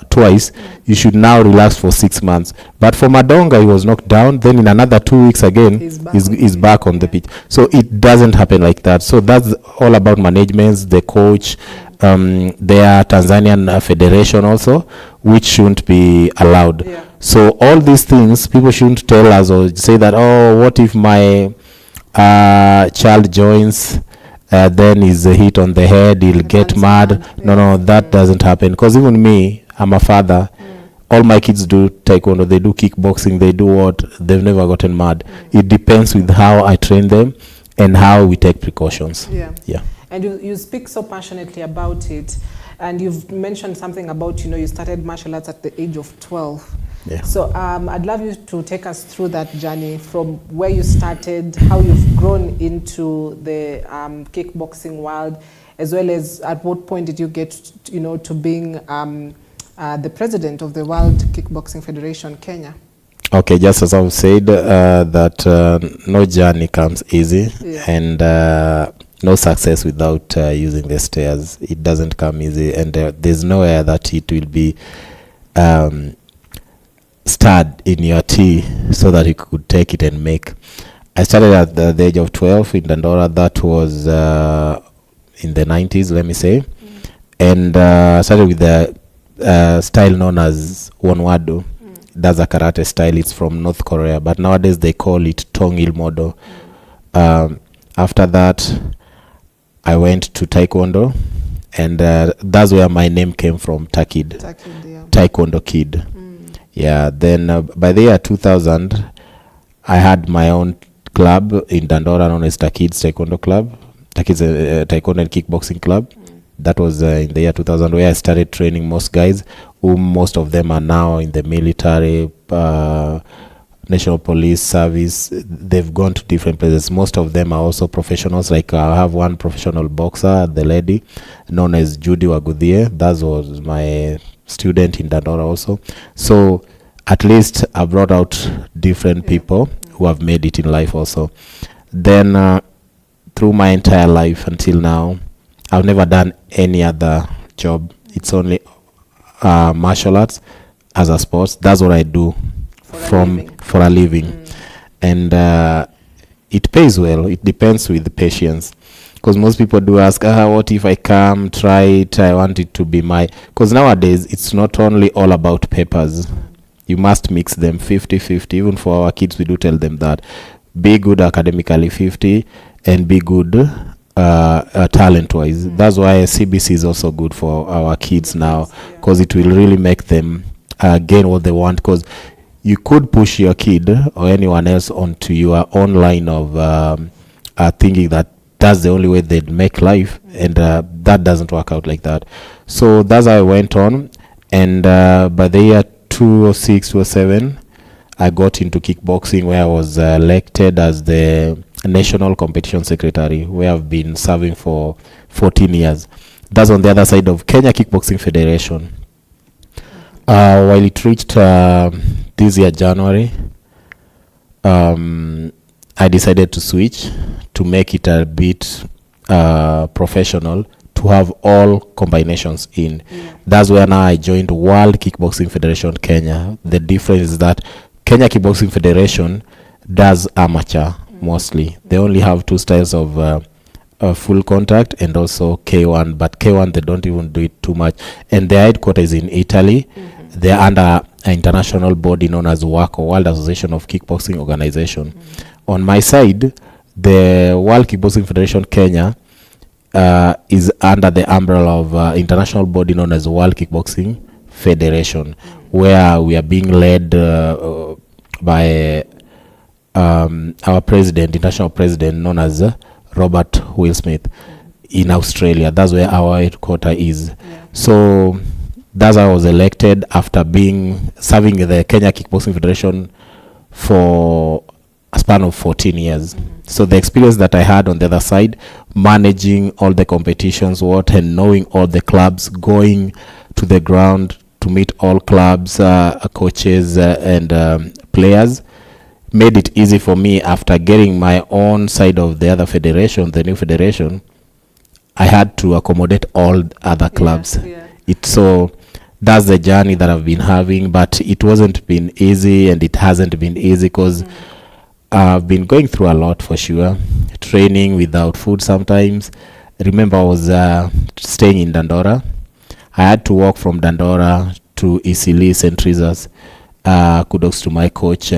twice, you should now relax for 6 months. But for Madonga, he was knocked down, then in another 2 weeks again, he's back on the pitch. So it doesn't happen like that. So that's all about management, the coach, their Tanzanian federation also, which shouldn't be allowed. So all these things, people shouldn't tell us or say that, oh, what if my child joins, then is a hit on the head, he'll get mad. No, that doesn't happen. Because even me, I'm a father. All my kids do taekwondo, they do kickboxing, they do what, they've never gotten mad. It depends with how I train them and how we take precautions. Yeah. And you speak so passionately about it, and you've mentioned something about, you started martial arts at the age of 12. Yeah. So I'd love you to take us through that journey from where you started, how you've grown into the kickboxing world, as well as at what point did you get, to being the president of the World Kickboxing Federation, Kenya. Okay, just as I've said, that no journey comes easy, and no success without using the stairs. It doesn't come easy, and there's nowhere that it will be starred in your tea so that you could take it and make. I started at the age of 12 in Dandora. That was in the 90s, let me say. And started with the style known as Wonwado. That's a karate style. It's from North Korea, but nowadays they call it Tongil Modo. After that, I went to Taekwondo, and that's where my name came from, Takid, Taekwondo Kid. Yeah, then by the year 2000, I had my own club in Dandora known as Takid's Taekwondo Club, Takid's Taekwondo and Kickboxing Club. That was in the year 2000, where I started training most guys, who most of them are now in the military, National Police Service. They've gone to different places. Most of them are also professionals. Like I have one professional boxer, the lady, known as Judy Wagudhie. That was my student in Dandora also. So at least I brought out different people who have made it in life also. Then through my entire life until now, I've never done any other job. It's only martial arts as a sport. That's what I do for a living. And it pays well. It depends with the patience. Because most people do ask, what if I come, try it, I want it to be my... Because nowadays, it's not only all about papers. You must mix them 50-50. Even for our kids, we do tell them that. Be good academically 50 and be good talent-wise. That's why CBC is also good for our kids now, because it will really make them gain what they want. Because you could push your kid or anyone else onto your own line of thinking that that's the only way they'd make life, and that doesn't work out like that. So that's how I went on, and by the year 2006, 2007, I got into kickboxing, where I was elected as the National Competition Secretary, where I've been serving for 14 years. That's on the other side of Kenya Kickboxing Federation. While it reached this year, January, I decided to switch to make it a bit professional, to have all combinations in. That's where now I joined World Kickboxing Federation Kenya. The difference is that Kenya Kickboxing Federation does amateur mostly. They only have two styles of full contact and also K1, but K1 they don't even do it too much. And their headquarters is in Italy. They're under an international body known as WACO, World Association of Kickboxing Organization. On my side, the World Kickboxing Federation Kenya is under the umbrella of international body known as World Kickboxing Federation, where we are being led by our president, international president, known as Robert Will Smith in Australia. That's where our headquarters is. So That's how I was elected after serving the Kenya Kickboxing Federation for a span of 14 years. So the experience that I had on the other side, managing all the competitions, and knowing all the clubs, going to the ground to meet all clubs, coaches, and players, made it easy for me. After getting my own side of the other federation, the new federation, I had to accommodate all other clubs. So that's the journey that I've been having, but it wasn't been easy, and it hasn't been easy because I've been going through a lot, for sure. Training without food sometimes. Remember, I was staying in Dandora. I had to walk from Dandora to Isili, St. Teresa's. Kudos to my coach,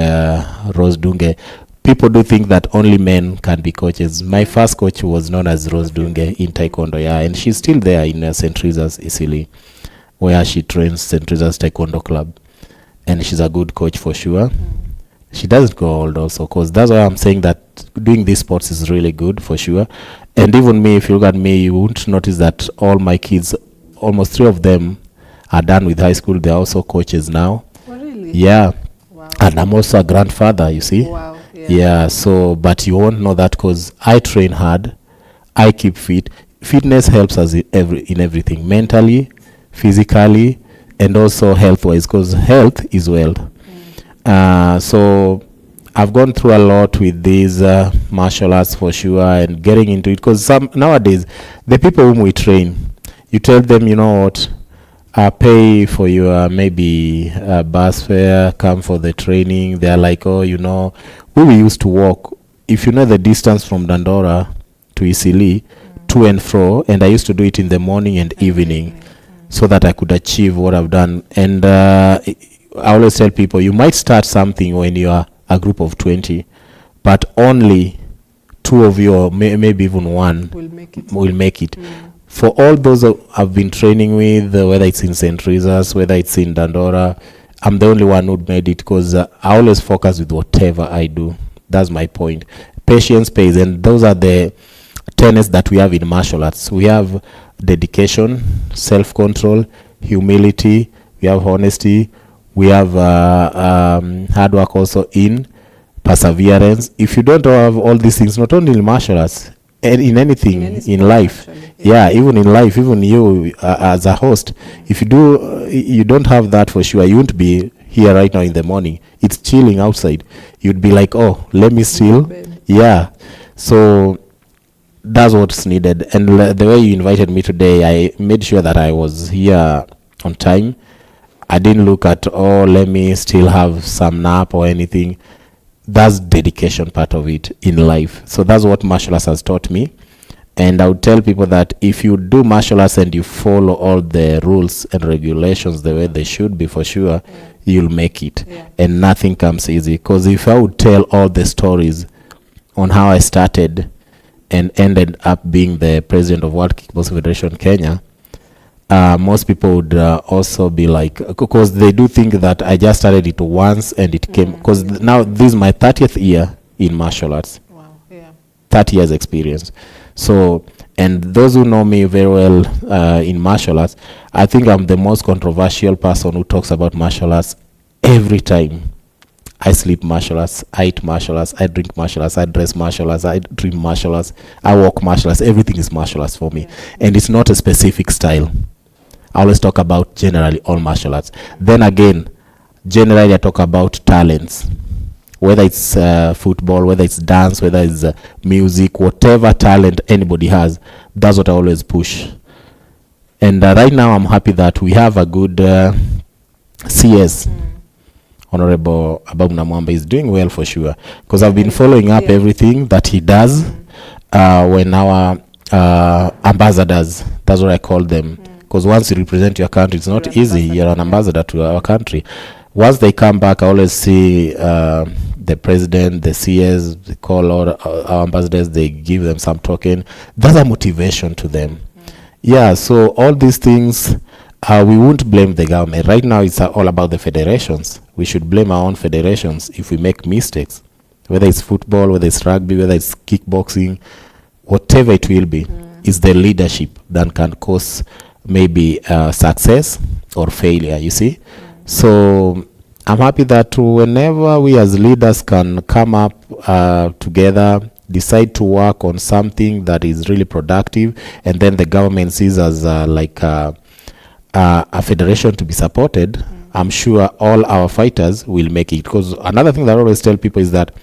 Rose Dunge. People do think that only men can be coaches. My first coach was known as Rose Dunge in Taekwondo, and she's still there in St. Teresa's, Isili, where she trains St. Teresa's Taekwondo Club. And she's a good coach, for sure. She doesn't go old also, because that's why I'm saying that doing these sports is really good, for sure. And even me, if you look at me, you won't notice that all my kids, almost 3 of them, are done with high school. They're also coaches now. Oh, really? Yeah. Wow. And I'm also a grandfather, you see. Wow. Yeah, so, but you won't know that because I train hard. I keep fit. Fitness helps us in everything, mentally, physically, and also health-wise, because health is wealth. So I've gone through a lot with these martial arts, for sure, and getting into it, because nowadays the people whom we train, you tell them, you know what, pay for your maybe bus fare, come for the training. They're like, oh, you know, we used to walk, if you know the distance from Dandora to Isili, to and fro, and I used to do it in the morning and evening, so that I could achieve what I've done. And I always tell people, you might start something when you are a group of 20, but only 2 of you, or maybe even 1, will make it. For all those I've been training with, whether it's in St. Teresa's, whether it's in Dandora, I'm the only one who made it, because I always focus with whatever I do. That's my point. Patience pays, and those are the tenets that we have in martial arts. We have dedication, self-control, humility, we have honesty, we have hard work also in perseverance. If you don't have all these things, not only in martial arts, and in anything in life, even in life, even you as a host, if you don't have that, for sure, you won't be here right now in the morning. It's chilling outside. You'd be like, oh, let me still, so that's what's needed. And the way you invited me today, I made sure that I was here on time. I didn't look at, oh, let me still have some nap or anything. That's dedication part of it in life. So that's what martial arts has taught me. And I would tell people that if you do martial arts and you follow all the rules and regulations the way they should be, for sure, you'll make it. And nothing comes easy. Because if I would tell all the stories on how I started and ended up being the president of World Kickboxing Federation Kenya, most people would also be like, because they do think that I just started it once and it came, because now this is my 30th year in martial arts. 30 years experience. So, and those who know me very well in martial arts, I think I'm the most controversial person who talks about martial arts every time. I sleep martial arts, I eat martial arts, I drink martial arts, I dress martial arts, I dream martial arts, I walk martial arts. Everything is martial arts for me. And it's not a specific style. I always talk about generally all martial arts. Then again, generally I talk about talents. Whether it's football, whether it's dance, whether it's music, whatever talent anybody has, that's what I always push. And right now I'm happy that we have a good CS. Honorable Ababuna Mwamba is doing well, for sure, because I've been following up everything that he does when our ambassadors, that's what I call them, because once you represent your country, it's not easy. You're an ambassador to our country. Once they come back, I always see the president, the CS, they call all our ambassadors, they give them some token. That's a motivation to them. So all these things, we won't blame the government. Right now, it's all about the federations. We should blame our own federations if we make mistakes, whether it's football, whether it's rugby, whether it's kickboxing, whatever it will be. It's the leadership that can cause maybe success or failure, you see. So I'm happy that whenever we as leaders can come up together, decide to work on something that is really productive, and then the government sees as like a federation to be supported, I'm sure all our fighters will make it. Because another thing that I always tell people is that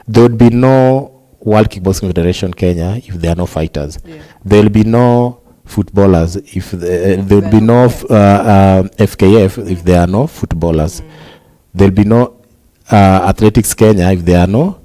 there would be no World Kickboxing Federation Kenya if there are no fighters. There will be no footballers if there would be no FKF if there are no footballers. There will be no Athletics Kenya if there are no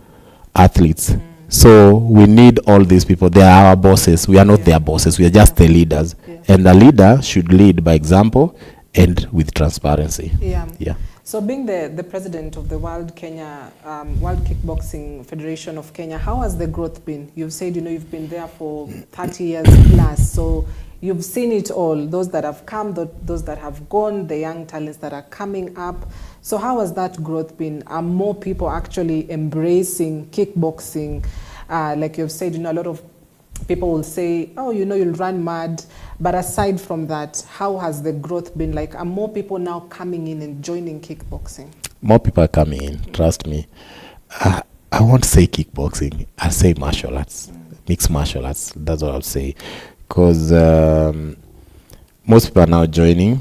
athletes. So we need all these people. They are our bosses. We are not their bosses. We are just the leaders. And the leader should lead by example and with transparency. Yeah. So being the president of the World Kickboxing Federation of Kenya, how has the growth been? You've said, you've been there for 30 years plus. So you've seen it all, those that have come, those that have gone, the young talents that are coming up. So how has that growth been? Are more people actually embracing kickboxing? Like you've said, a lot of people will say, oh, you'll run mad. But aside from that, how has the growth been like? Are more people now coming in and joining kickboxing? More people are coming in, trust me. I won't say kickboxing, I'll say martial arts, mixed martial arts, that's what I'll say. Because most people are now joining,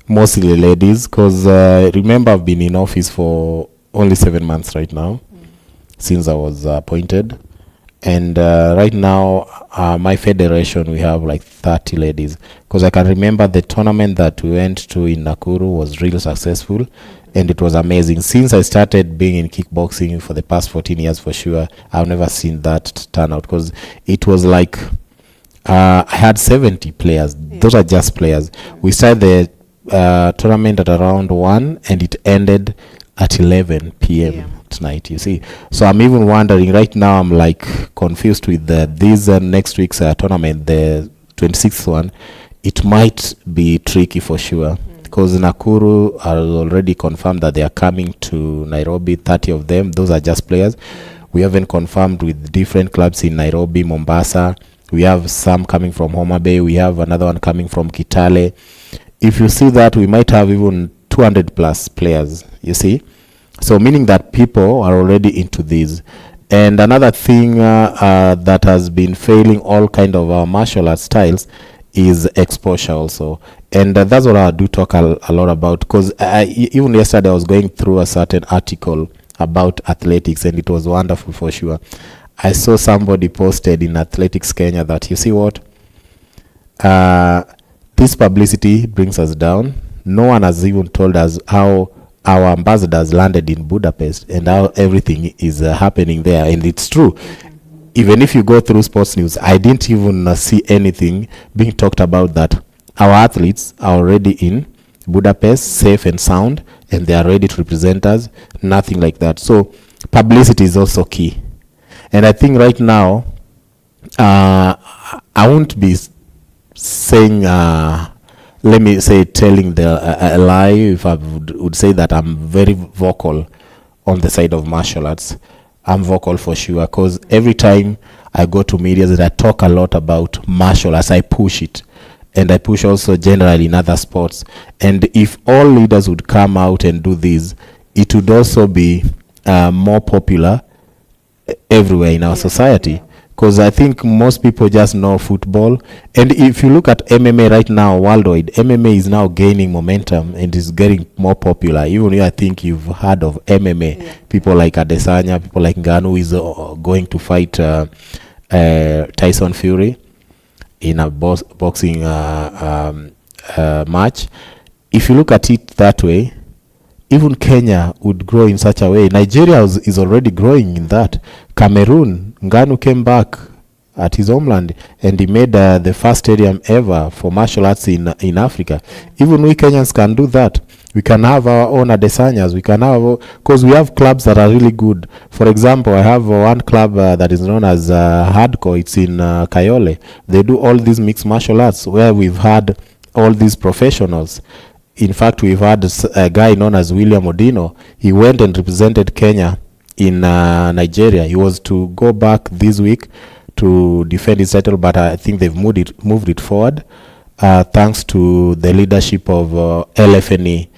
mostly ladies, because remember I've been in office for only 7 months right now, since I was appointed. And right now, my federation, we have like 30 ladies. Because I can remember the tournament that we went to in Nakuru was really successful. And it was amazing. Since I started being in kickboxing for the past 14 years, for sure, I've never seen that turn out. Because it was like, I had 70 players. Those are just players. We started the tournament at around 1 and it ended at 11 p.m. tonight, you see. So I'm even wondering right now, I'm like confused with this next week's tournament, the 26th one. It might be tricky for sure, because Nakuru are already confirmed that they are coming to Nairobi, 30 of them. Those are just players. We haven't confirmed with different clubs in Nairobi, Mombasa. We have some coming from Homa Bay. We have another one coming from Kitale. If you see that, we might have even 200 plus players, you see. So meaning that people are already into this. And another thing that has been failing all kind of martial arts styles is exposure also. And that's what I do talk a lot about, because even yesterday I was going through a certain article about athletics, and it was wonderful for sure. I saw somebody posted in Athletics Kenya that, you see what, this publicity brings us down. No one has even told us how our ambassadors landed in Budapest and how everything is happening there. And it's true. Even if you go through sports news, I didn't even see anything being talked about that our athletes are already in Budapest, safe and sound, and they are ready to represent us. Nothing like that. So publicity is also key. And I think right now, I won't be saying, let me say, telling a lie if I would say that I'm very vocal on the side of martial arts. I'm vocal for sure, because every time I go to media, that I talk a lot about martial arts, I push it. And I push also generally in other sports. And if all leaders would come out and do this, it would also be more popular everywhere in our society. Because I think most people just know football. And if you look at MMA right now worldwide, MMA is now gaining momentum and is getting more popular. Even I think you've heard of MMA. People like Adesanya, people like Ngannou is going to fight Tyson Fury in a boxing match. If you look at it that way, even Kenya would grow in such a way. Nigeria is already growing in that. Cameroon, Ngannou came back at his homeland and he made the first stadium ever for martial arts in Africa. Even we Kenyans can do that. We can have our own Adesanyas. We can have, because we have clubs that are really good. For example, I have one club that is known as Hardcore. It's in Kayole. They do all these mixed martial arts where we've had all these professionals. In fact, we've had a guy known as William Odino. He went and represented Kenya in Nigeria. He was to go back this week to defend his title, but I think they've moved it forward. thanks to the leadership of LFNE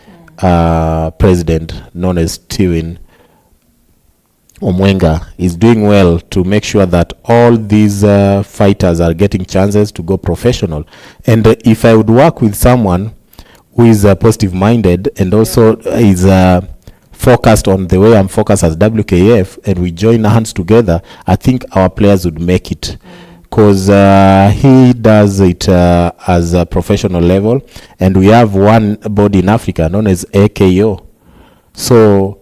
president known as Steven Omwenga, is doing well to make sure that all these fighters are getting chances to go professional. And if I would work with someone who is positive minded and also is focused on the way I'm focused as WKF, and we join hands together, I think our players would make it, because he does it as a professional level, and we have one body in Africa known as AKO. So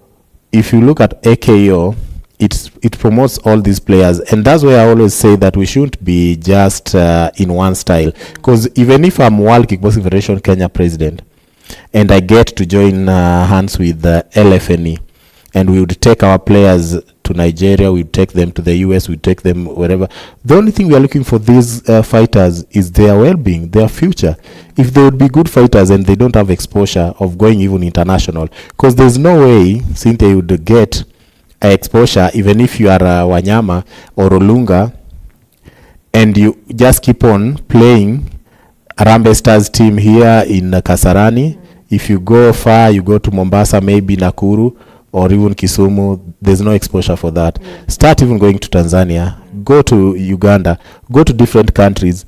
if you look at AKO, it promotes all these players, and that's why I always say that we shouldn't be just in one style, because even if I'm World Kickboxing Federation Kenya president and I get to join hands with LFNE, and we would take our players to Nigeria, we would take them to the US, we would take them wherever. The only thing we are looking for these fighters is their well-being, their future. If they would be good fighters and they don't have exposure of going even international, because there's no way, Cynthia, you would get exposure even if you are Wanyama or Olunga and you just keep on playing Harambee Stars team here in Kasarani. If you go far, you go to Mombasa, maybe Nakuru or even Kisumu, there's no exposure for that. Start even going to Tanzania, go to Uganda, go to different countries,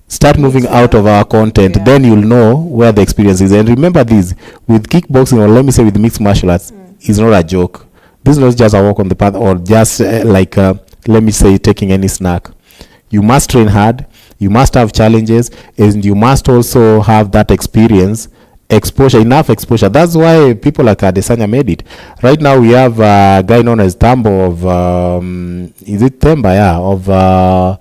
start moving out of our content, then you'll know where the experience is. And remember this, with kickboxing, or let me say with mixed martial arts, it's not a joke. This is not just a walk on the path or just let me say, taking any snack. You must train hard, you must have challenges, and you must also have that experience, exposure, enough exposure. That's why people like Adesanya made it. Right now we have a guy known as Tambo of is it Themba? Yeah, of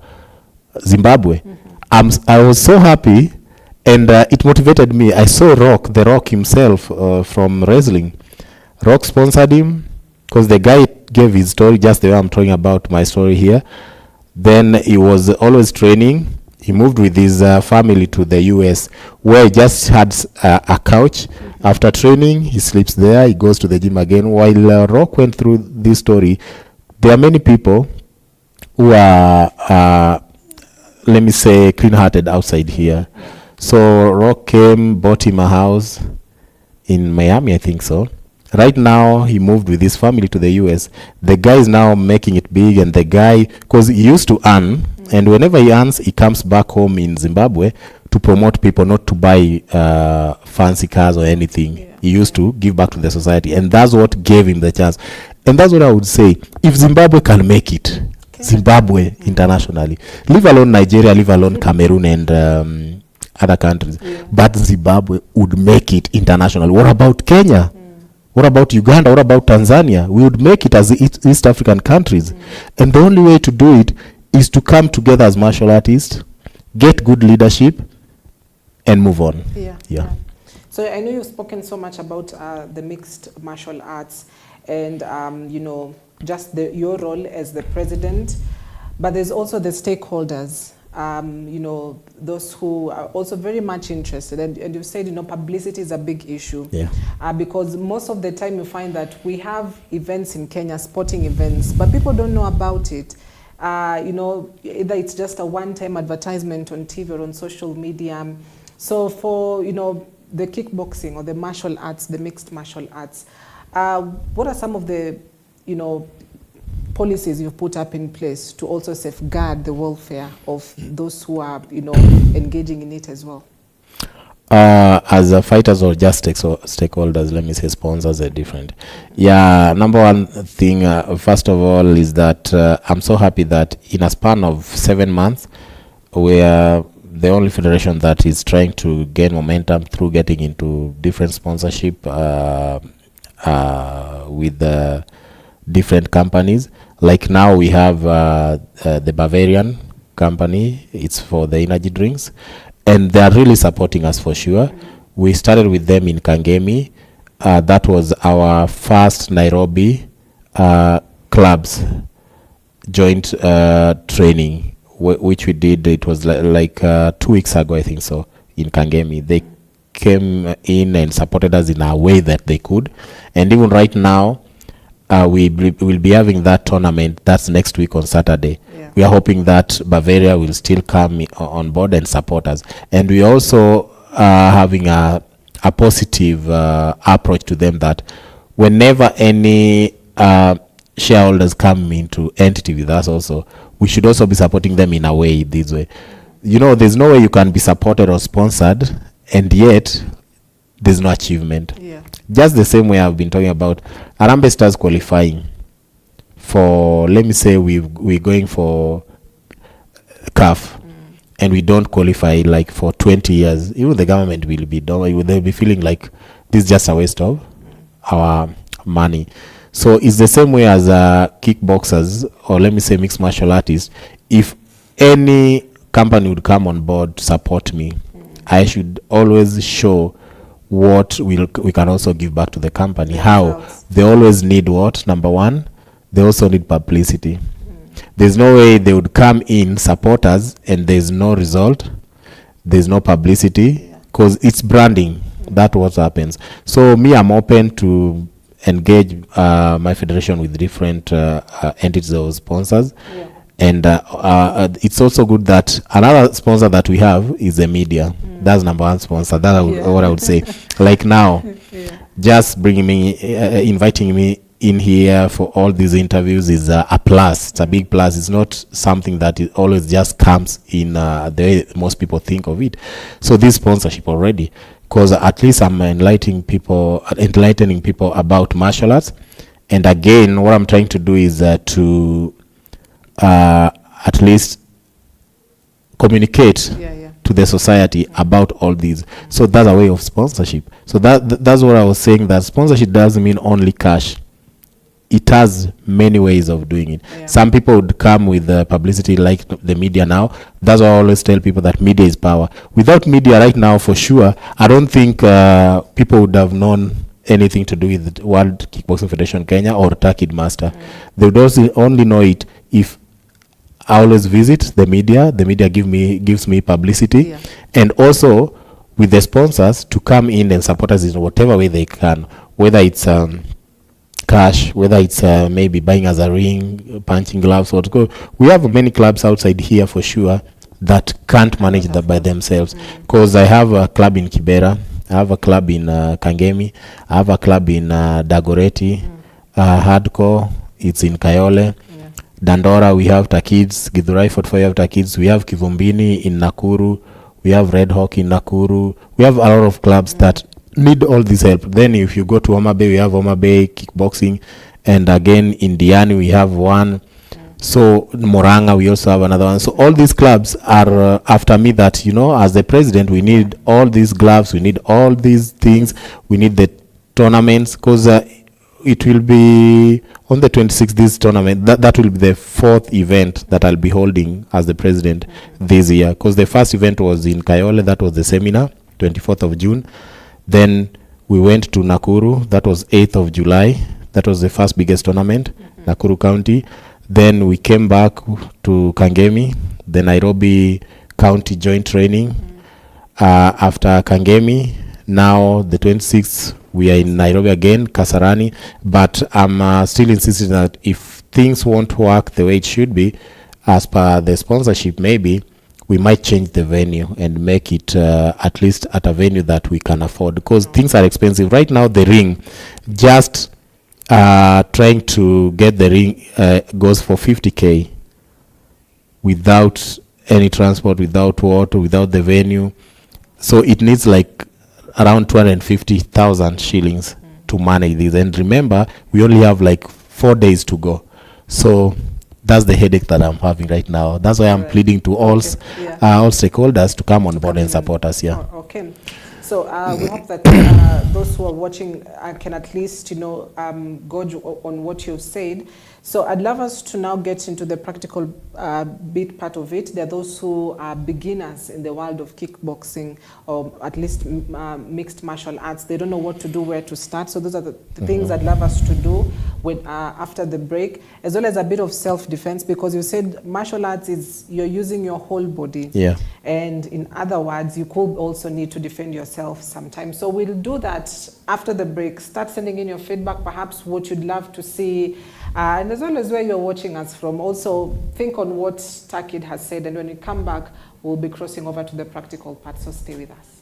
Zimbabwe. I was so happy, and it motivated me. I saw The Rock himself from wrestling. Rock sponsored him because the guy gave his story just the way I'm talking about my story here. Then he was always training. He moved with his family to the US, where he just had a couch. After training, he sleeps there. He goes to the gym again. While Rock went through this story, there are many people who are, let me say, clean-hearted outside here. So Rock came, bought him a house in Miami, I think so. Right now, he moved with his family to the US. The guy is now making it big, and the guy, because he used to earn, and whenever he earns, he comes back home in Zimbabwe to promote people, not to buy fancy cars or anything. He used to give back to the society, and that's what gave him the chance. And that's what I would say. If Zimbabwe can make it, Zimbabwe internationally, leave alone Nigeria, leave alone Cameroon and other countries, but Zimbabwe would make it internationally. What about Kenya? What about Uganda? What about Tanzania? We would make it as East African countries. And the only way to do it is to come together as martial artists, get good leadership, and move on. Yeah. So I know you've spoken so much about the mixed martial arts and, just your role as the president, but there's also the stakeholders, those who are also very much interested. And you've said, publicity is a big issue. Because most of the time you find that we have events in Kenya, sporting events, but people don't know about it. Either it's just a one-time advertisement on TV or on social media. So for, the kickboxing or the martial arts, the mixed martial arts, what are some of the, policies you've put up in place to also safeguard the welfare of those who are, engaging in it as well? As fighters or just stakeholders, let me say sponsors are different. Yeah, number one thing, first of all, is that I'm so happy that in a span of 7 months, we are the only federation that is trying to gain momentum through getting into different sponsorship with different companies. Like now we have the Bavarian company. It's for the energy drinks, and they are really supporting us for sure. We started with them in Kangemi. That was our first Nairobi clubs joint training, which we did. It was like 2 weeks ago, I think so, in Kangemi. They came in and supported us in a way that they could. And even right now, we'll be having that tournament. That's next week on Saturday, we are hoping that Bavaria will still come on board and support us. And we also are having a positive approach to them, that whenever any shareholders come into entity with us also, we should also be supporting them in a way, this way. You know, there's no way you can be supported or sponsored and yet there's no achievement. Yeah. Just the same way I've been talking about Harambee Stars qualifying for, let me say we're going for CAF, and we don't qualify like for 20 years. Even the government will be done. They'll be feeling like this is just a waste of our money. So it's the same way as kickboxers, or let me say mixed martial artists. If any company would come on board to support me, I should always show what we can also give back to the company. How? They always need what? Number one, they also need publicity. There's no way they would come in, support us, and there's no result, there's no publicity, because it's branding. That's what happens. So me, I'm open to engage my federation with different entities or sponsors. Yeah. And it's also good that another sponsor that we have is the media. That's number one sponsor. That's what I would say. Like now, just bringing me, inviting me in here for all these interviews is a plus. It's a big plus. It's not something that it always just comes in the way most people think of it. So this sponsorship already, because at least I'm enlightening people about martial arts. And again, what I'm trying to do is to at least communicate to the society about all these. So that's a way of sponsorship. So that's what I was saying, that sponsorship doesn't mean only cash. It has many ways of doing it. Some people would come with publicity, like the media now. That's why I always tell people that media is power. Without media right now, for sure, I don't think people would have known anything to do with the World Kickboxing Federation Kenya or Turkey Master. They would also only know it if I always visit the media. The media gives me publicity, and also with the sponsors to come in and support us in whatever way they can, whether it's cash, whether it's maybe buying us a ring, punching gloves, or go. We have many clubs outside here for sure that can't manage that by themselves. Because I have a club in Kibera, I have a club in Kangemi, I have a club in Dagoretti, Hardcore, it's in Kayole. Dandora, we have Takids, Githurai 44, we have Takids, we have Kivumbini in Nakuru, we have Red Hawk in Nakuru. We have a lot of clubs that need all this help. Then if you go to Homa Bay, we have Homa Bay Kickboxing, and again in Diani we have one. So Moranga, we also have another one. So all these clubs are after me, that, you know, as the president, we need all these gloves, we need all these things, we need the tournaments, because it will be on the 26th, this tournament, that will be the fourth event that I'll be holding as the president this year, because the first event was in Kayole, that was the seminar, 24th of June. Then we went to Nakuru, that was 8th of July, that was the first biggest tournament, Nakuru County. Then we came back to Kangemi, the Nairobi County Joint Training. After Kangemi, now the 26th, we are in Nairobi again, Kasarani. But I'm still insisting that if things won't work the way it should be, as per the sponsorship, maybe we might change the venue and make it at least at a venue that we can afford, because things are expensive. Right now, the ring, just trying to get the ring goes for 50K without any transport, without water, without the venue. So it needs like around 250,000 shillings to manage this. And remember, we only have like 4 days to go. So that's the headache that I'm having right now. That's why I'm pleading to all stakeholders to come on board and support us. Yeah. Okay. So we hope that those who are watching can at least, you know, gauge on what you've said. So I'd love us to now get into the practical bit part of it. There are those who are beginners in the world of kickboxing, or at least mixed martial arts. They don't know what to do, where to start. So those are the things I'd love us to do. when after the break, as well as a bit of self-defense, because you said martial arts is you're using your whole body. Yeah. And in other words, you could also need to defend yourself sometimes. So we'll do that after the break. Start sending in your feedback, perhaps what you'd love to see, and as well as where you're watching us from. Also, think on what Takid has said, and when we come back, we'll be crossing over to the practical part, so stay with us.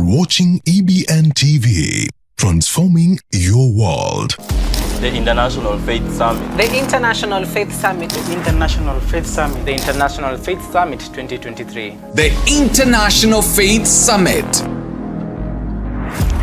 Watching EBN TV, transforming your world. The International Faith Summit. The International Faith Summit. The International Faith Summit. The International Faith Summit 2023. The International Faith Summit.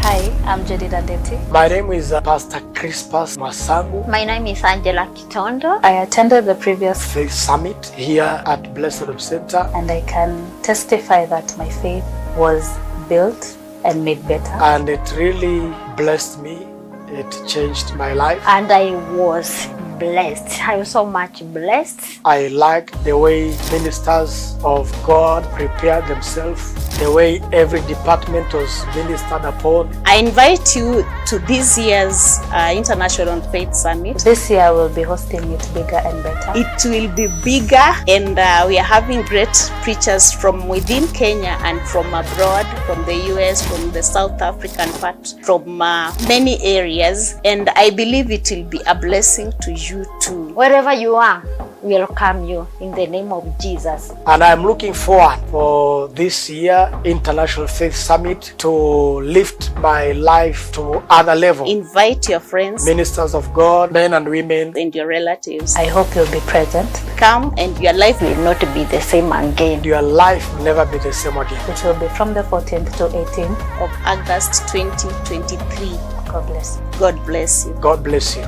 Hi, I'm Jadida Deti. My name is Pastor Crispus Masangu. My name is Nanjala Kitondo. I attended the previous Faith Summit here at Blessed Hope Center, and I can testify that my faith was built and made better. And it really blessed me. It changed my life. And I was blessed. I was so much blessed. I like the way ministers of God prepare themselves, the way every department was ministered upon. I invite you to this year's International Faith Summit. This year we'll be hosting it bigger and better. It will be bigger, and we are having great preachers from within Kenya and from abroad, from the US, from the South African part, from many areas. And I believe it will be a blessing to you too. Wherever you are, we welcome you in the name of Jesus. And I'm looking forward for this year International Faith Summit to lift my life to another level. Invite your friends, ministers of God, men and women, and your relatives. I hope you'll be present. Come, and your life will not be the same again. Your life will never be the same again. It will be from the 14th to 18th of August 2023. God bless you. God bless you. God bless you.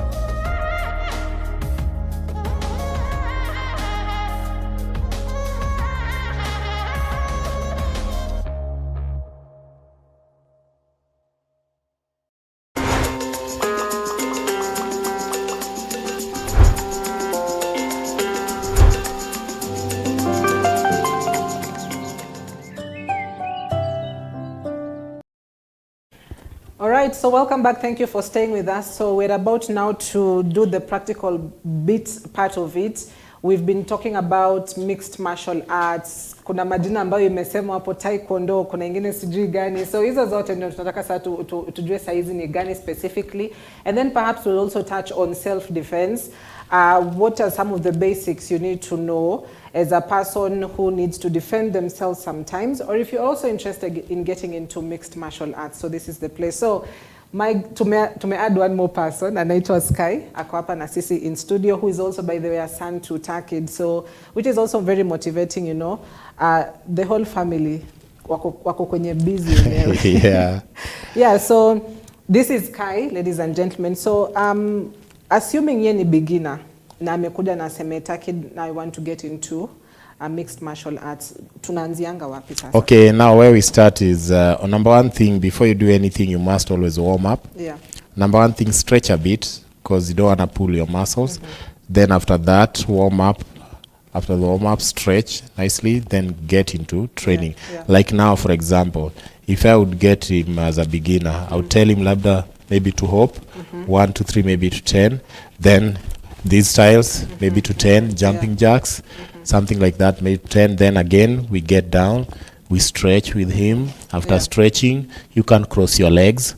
All right, so welcome back. Thank you for staying with us. So we're about now to do the practical bit part of it. We've been talking about mixed martial arts. Kuna majina ambayo imesemwa hapo taekwondo, kuna ingine sijui gani. So hizo zote ndio tunataka sasa tujue saizi ni gani specifically. And then perhaps we'll also touch on self-defense. What are some of the basics you need to know as a person who needs to defend themselves sometimes, or if you're also interested in getting into mixed martial arts. So this is the place. So to add one more person, anaitwa Sky, ako hapa na sisi in studio, who is also, by the way, a son to Takid, so which is also very motivating, you know. The whole family wako kwenye busy. Yeah. Yeah, so this is Kai, ladies and gentlemen. So assuming ye ni beginner na amekuja na aseme Takid, I want to get into mixed martial arts, tunaanzianga wapi sasa? Okay, now where we start is number one thing, before you do anything, you must always warm up. Yeah. Number one thing, stretch a bit, because you don't want to pull your muscles. Then after that, warm up, After the warm-up, stretch nicely, then get into training. Like now, for example, if I would get him as a beginner, I would tell him labda maybe to hop, 1 to 3, maybe to 10. Then these styles, maybe to 10, jumping jacks, something like that, maybe 10. Then again, we get down, we stretch with him. After stretching, you can cross your legs.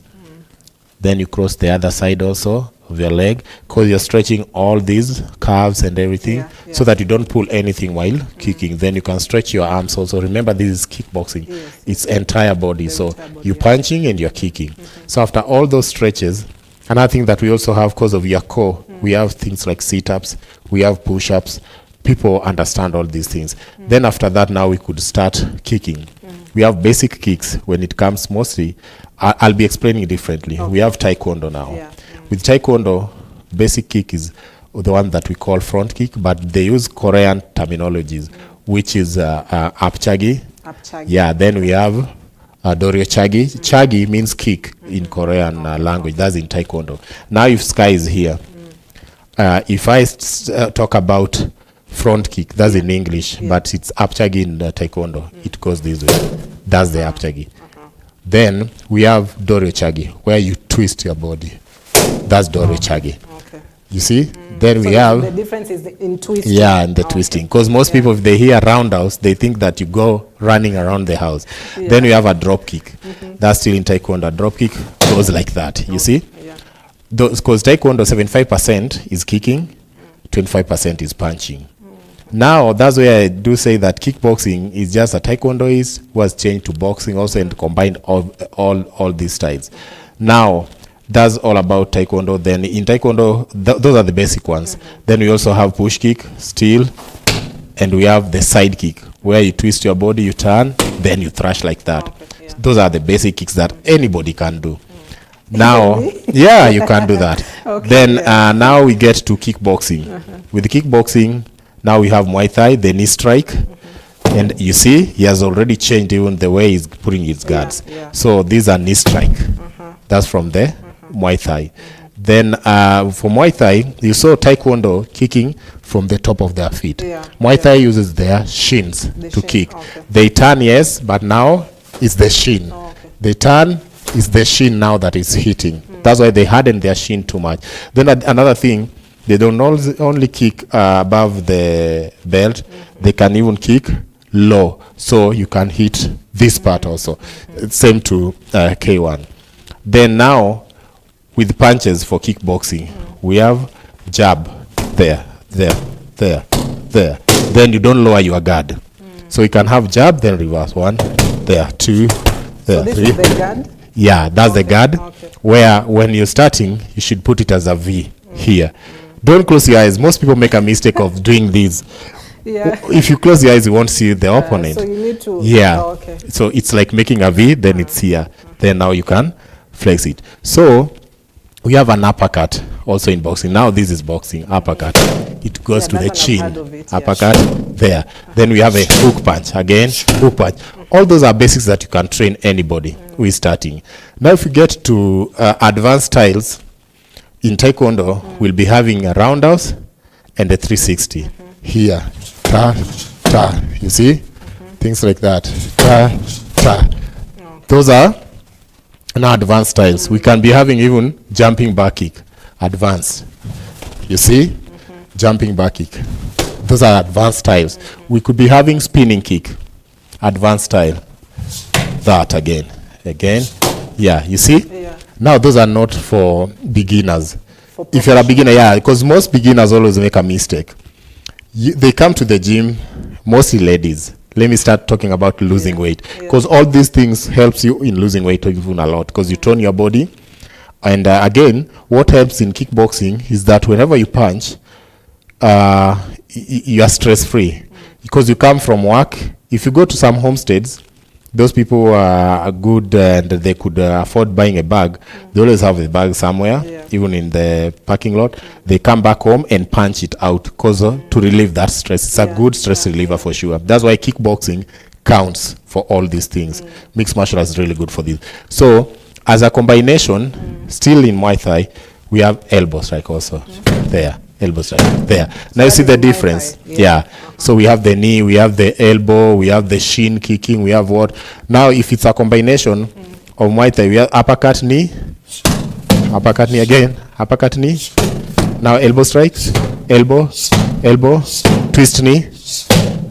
Then you cross the other side also of your leg, because you're stretching all these calves and everything, so that you don't pull anything while kicking. Then you can stretch your arms also. Remember, this is kickboxing. It's entire body. So you're punching and you're kicking. So after all those stretches, another thing that we also have because of your core, we have things like sit-ups, we have push-ups. People understand all these things. Then after that, now we could start kicking. We have basic kicks when it comes mostly. I'll be explaining it differently. We have taekwondo now. With taekwondo, basic kick is the one that we call front kick, but they use Korean terminologies, which is apchagi. Yeah, then we have doryo chagi. Chagi means kick in Korean language. That's in taekwondo. Now if Sky is here, if I talk about front kick, that's in English, but it's apchagi in taekwondo. It goes this way. That's the apchagi. Then we have doryo chagi, where you twist your body. That's doryo chagi. You see? Then so we have the difference is in twisting. Yeah, and the twisting. Because most people, if they hear roundhouse, they think that you go running around the house. Then we have a drop kick. That's still in taekwondo. A drop kick goes like that. You see? Because taekwondo 75% is kicking, 25% is punching. Now, that's why I do say that kickboxing is just a taekwondo was changed to boxing also and combined all these styles. Now, that's all about taekwondo. Then in taekwondo, those are the basic ones. Then we also have push kick, steel, and we have the side kick, where you twist your body, you turn, then you thrash like that. Those are the basic kicks that anybody can do. Now, yeah, you can do that. Then now we get to kickboxing. With kickboxing, now we have Muay Thai, the knee strike. And you see, he has already changed even the way he's putting his guards. So these are knee strike. That's from the Muay Thai. Then for Muay Thai, you saw taekwondo kicking from the top of their feet. Muay Thai uses their shins to kick. They turn, yes, but now it's the shin. They turn, it's the shin now that is hitting. That's why they harden their shin too much. Then another thing, they don't only kick above the belt, they can even kick low. So you can hit this part also. Same to K1. Then now, with punches for kickboxing, we have jab, there. Then you don't lower your guard. So you can have jab, then reverse. 1, there, 2, there, so this 3. Is the guard? Yeah, that's the guard, where when you're starting, you should put it as a V here. Don't close your eyes. Most people make a mistake of doing this. If you close your eyes, you won't see the opponent. So you need to. So it's like making a V, then it's here. Then now you can flex it. So we have an uppercut also in boxing. Now this is boxing, uppercut. It goes to the chin. Uppercut, there. Then we have a hook punch. Again, hook punch. All those are basics that you can train anybody who is starting. Now if you get to advanced styles, in taekwondo, we'll be having a roundhouse and a 360. Here, ta, you see? Things like that. Ta. Those are now advanced styles. We can be having even jumping back kick, advanced. You see? Jumping back kick. Those are advanced styles. We could be having spinning kick, advanced style. That again. Yeah, you see? Now those are not for beginners. If you're a beginner, because most beginners always make a mistake. They come to the gym, mostly ladies. Let me start talking about losing weight, because all these things helps you in losing weight even a lot, because you tone your body. And again, what helps in kickboxing is that whenever you punch, you are stress-free, because you come from work. If you go to some homesteads, those people are good and they could afford buying a bag. They always have a bag somewhere, even in the parking lot. They come back home and punch it out because to relieve that stress. It's a good stress reliever for sure. That's why kickboxing counts for all these things. Mixed martial arts is really good for this. So as a combination, still in Muay Thai, we have elbow strike also. There, elbow strike. There. Now you see the difference. Yeah. So we have the knee, we have the elbow, we have the shin kicking, we have what? Now if it's a combination of Muay Thai, we have uppercut knee again, uppercut knee. Now elbow strikes, elbow, twist knee,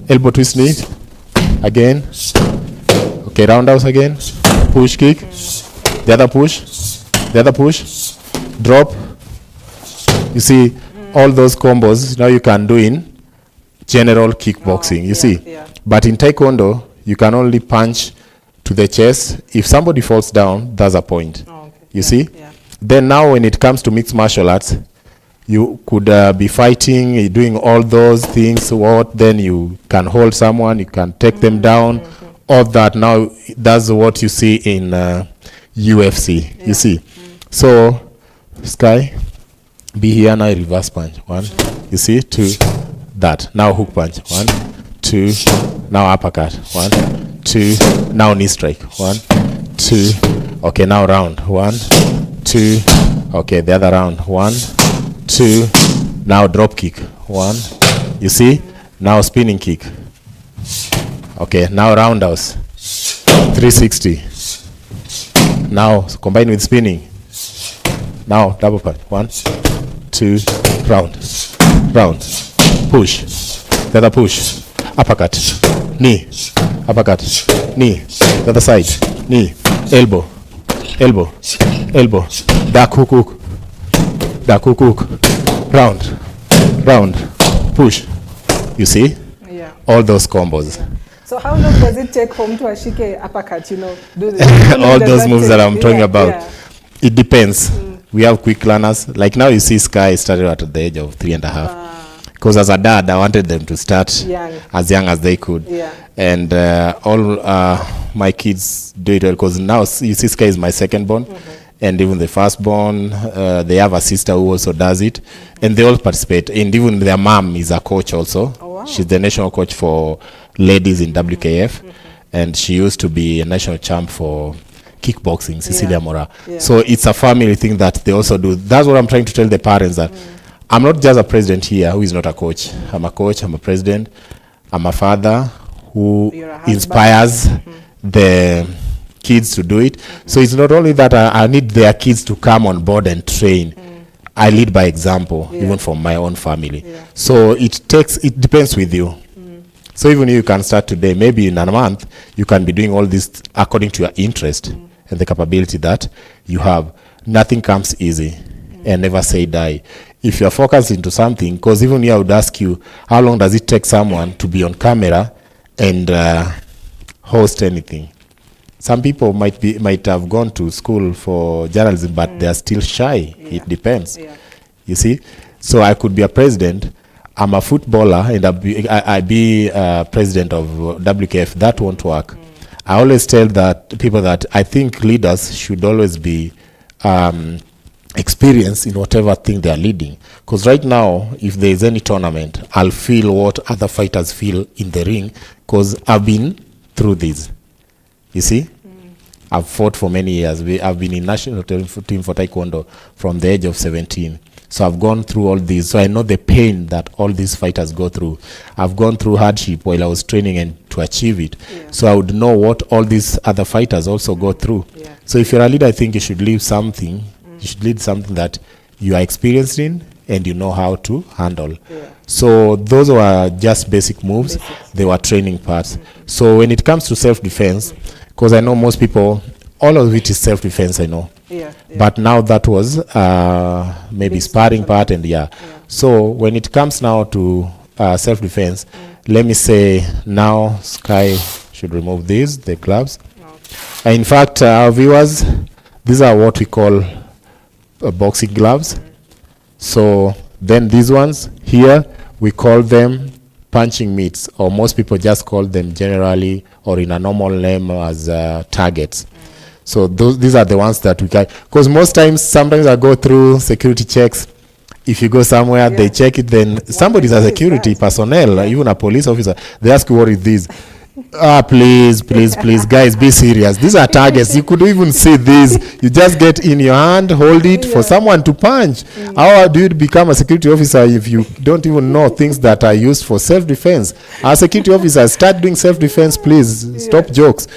elbow twist knee, again. Okay, roundhouse again, push kick, the other push, drop. You see all those combos now you can do in general kickboxing, you see. But in Taekwondo, you can only punch to the chest. If somebody falls down, that's a point. You see? Then now when it comes to mixed martial arts, you could be fighting, doing all those things, then you can hold someone, you can take them down, all that. Now that's what you see in UFC, you see. So, Sky, be here now, reverse punch. 1, you see, 2, that. Now hook punch. 1, 2, now uppercut. 1, 2, now knee strike. 1, 2, okay, now round. 1, 2, okay, the other round. 1, 2, now drop kick. 1, you see, now spinning kick. Okay, now roundhouse. 360. Now combine with spinning. Now double punch. 1, 2, round, push, the other push, uppercut, knee, the other side, knee, elbow, dark hook, round, push. You see? Yeah. All those combos. So how long does it take for to ashike uppercut, do all those moves that I'm talking about? It depends. We have quick learners. Like now you see Sky started at the age of 3.5. Because as a dad, I wanted them to start as young as they could. And all my kids do it well, because now you see Sky is my second born. And even the firstborn, they have a sister who also does it. And they all participate. And even their mom is a coach also. She's the national coach for ladies in WKF. And she used to be a national champ for kickboxing, Cecilia Mora. So it's a family thing that they also do. That's what I'm trying to tell the parents, that I'm not just a president here who is not a coach. I'm a coach, I'm a president, I'm a father who inspires the kids to do it. So it's not only that I need their kids to come on board and train. I lead by example, even from my own family. So it depends with you. So even you can start today, maybe in a month, you can be doing all this according to your interest and the capability that you have. Nothing comes easy, and never say die. If you're focused into something, because even here I would ask you, how long does it take someone to be on camera and host anything? Some people might have gone to school for journalism, but they're still shy. It depends. You see? So I could be a president. I'm a footballer and I be president of WKF. That won't work. I always tell people that I think leaders should always be experienced in whatever thing they are leading. Because right now, if there is any tournament, I'll feel what other fighters feel in the ring, because I've been through this. You see? I've fought for many years. I've been in national team for Taekwondo from the age of 17. So I've gone through all this. So I know the pain that all these fighters go through. I've gone through hardship while I was training and to achieve it. So I would know what all these other fighters also go through. So if you're a leader, I think you should lead something. You should lead something that you are experienced in and you know how to handle. So those were just basic moves. They were training parts. So when it comes to self-defense, because I know most people, all of it is self-defense, I know. But now that was maybe sparring part and So when it comes now to self-defense, let me say now Sky should remove the gloves. In fact, our viewers, these are what we call boxing gloves. So then these ones here, we call them punching mitts, or most people just call them generally or in a normal name as targets. So these are the ones that we can, because sometimes I go through security checks. If you go somewhere, they check it, then somebody's a security personnel, even a police officer, they ask you what is this. Please, guys, be serious. These are targets. You could even see this. You just get in your hand, hold it for someone to punch. How do you become a security officer if you don't even know things that are used for self-defense? As security officers, start doing self-defense, please. Stop jokes.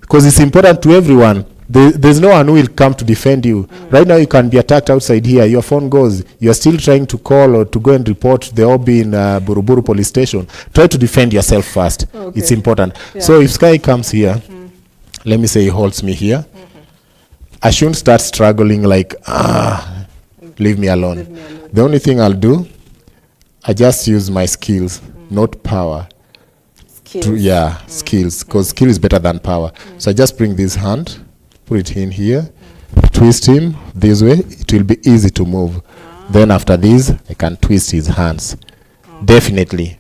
Because it's important to everyone. There's no one who will come to defend you. Right now, you can be attacked outside here. Your phone goes. You're still trying to call or to go and report the OB in Buruburu police station. Try to defend yourself first. Okay. It's important. Yeah. So if Sky comes here, let me say he holds me here, I shouldn't start struggling like, leave me alone. The only thing I'll do, I just use my skills, not power. Skills. Skills. Because skill is better than power. So I just bring this hand, put it in here, twist him this way, it will be easy to move. Then after this, I can twist his hands. Definitely.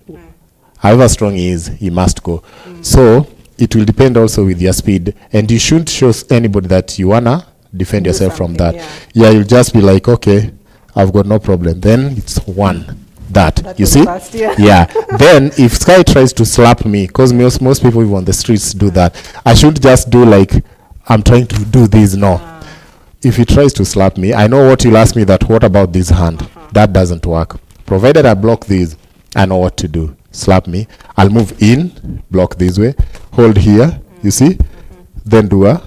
However strong he is, he must go. So it will depend also with your speed. And you shouldn't show anybody that you wanna defend yourself from that. Yeah, you'll just be like, okay, I've got no problem. Then it's one. That you see? Fast, yeah. Then if Sky tries to slap me, because most people on the streets do that, I shouldn't just do like, I'm trying to do this. No. If he tries to slap me, I know what you'll ask me, that what about this hand? That doesn't work. Provided I block these, I know what to do. Slap me, I'll move in, block this way, hold here, you see? Then do a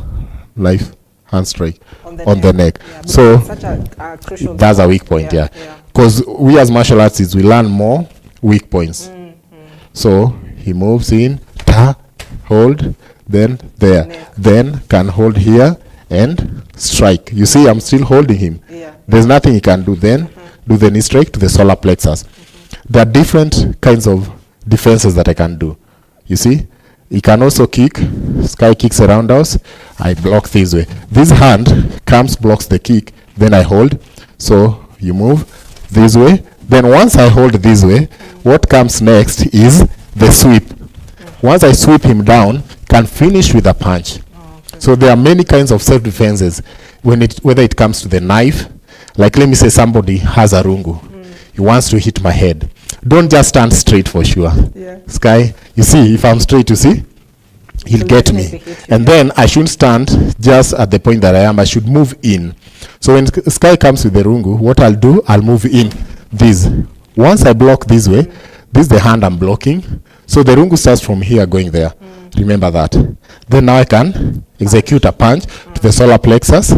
live hand strike on the neck. Yeah, so such a crucial that's a weak point, because we as martial artists, we learn more weak points. So he moves in, hold, then there, then can hold here and strike. You see, I'm still holding him. There's nothing he can do. Then do the knee strike to the solar plexus. There are different kinds of defenses that I can do. You see, he can also kick. Sky kicks around us, I block this way. This hand comes, blocks the kick, then I hold. So you move this way. Then once I hold this way, what comes next is the sweep. Once I sweep him down, can finish with a punch. So there are many kinds of self-defenses whether it comes to the knife. Like, let me say somebody has a rungu. He wants to hit my head. Don't just stand straight for sure. Sky, you see, if I'm straight, you see, he'll get me. And then I shouldn't stand just at the point that I am. I should move in. So when Sky comes with the rungu, what I'll do, I'll move in this. Once I block this way, this is the hand I'm blocking. So the rungu starts from here going there. Remember that. Then now I can execute a punch to the solar plexus.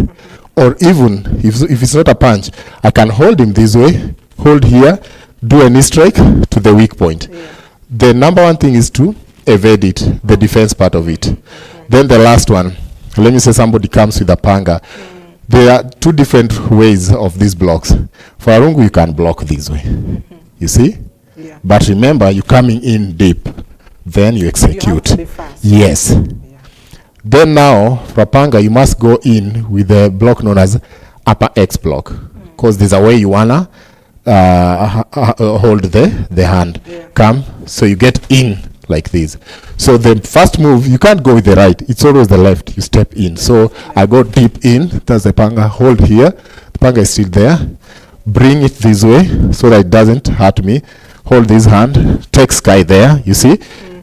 Or even if it's not a punch, I can hold him this way, hold here, do a knee strike to the weak point. The number one thing is to evade it, the defense part of it. Then the last one, let me say somebody comes with a panga. There are two different ways of these blocks. For a rungu, you can block this way. You see? But remember, you're coming in deep. Then you execute. You have to be fast. Yes. Then now, for a panga, you must go in with the block known as upper X block. Because there's a way you wanna hold the hand. Come, so you get in like this. So the first move, you can't go with the right. It's always the left. You step in. So I go deep in. That's the panga. Hold here. The panga is still there. Bring it this way so that it doesn't hurt me. Hold this hand. Take Sky there. You see?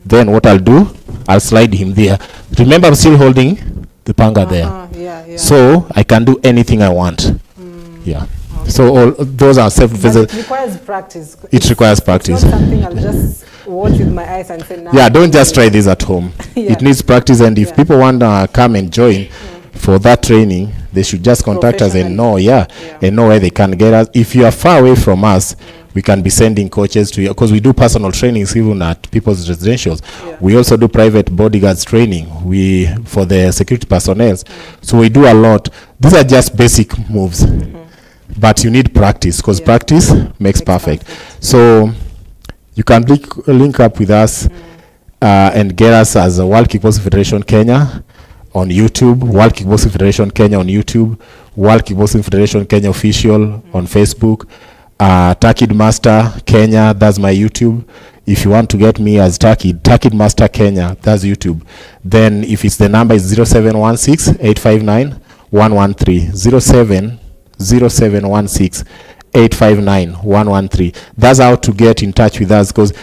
Then what I'll do, I'll slide him there. Remember, I'm still holding the panga there. So I can do anything I want. So all those are self-defense. It requires practice. It requires practice. It's not something I'll just watch with my eyes and say, nah. Yeah, don't just try this at home. It needs practice, and if people want to come and join for that training, they should just contact us and know, and know where they can get us. If you are far away from us, we can be sending coaches to you, because we do personal trainings even at people's residentials. We also do private bodyguards training for the security personnel. So we do a lot. These are just basic moves. But you need practice, because practice makes perfect. So you can link up with us and get us as a World Kickboxing Federation Kenya on YouTube, World Kickboxing Federation Kenya on YouTube, World Kickboxing Federation Kenya official on Facebook, Takid Master Kenya, that's my YouTube. If you want to get me as Takid Master Kenya, that's YouTube. Then if it's the number is 0716 859 113 0716 859 113. That's how to get in touch with us, because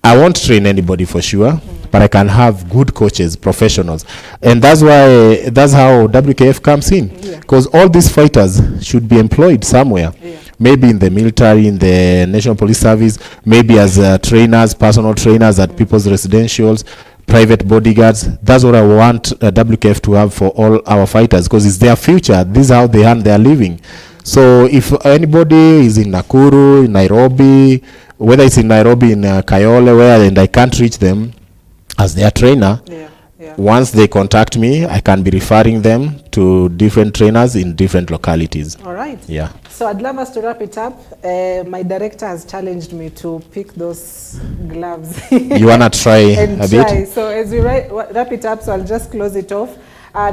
I won't train anybody for sure, but I can have good coaches, professionals. And that's how WKF comes in. Because all these fighters should be employed somewhere. Maybe in the military, in the National Police Service, maybe as trainers, personal trainers at people's residentials, private bodyguards. That's what I want WKF to have for all our fighters, because it's their future. This is how they earn their living. So if anybody is in Nakuru, in Nairobi, whether it's in Nairobi, in Kayole, and I can't reach them as their trainer, once they contact me, I can be referring them to different trainers in different localities. All right. Yeah. So I'd love us to wrap it up. My director has challenged me to pick those gloves. You want to try a bit? So as we wrap it up, so I'll just close it off.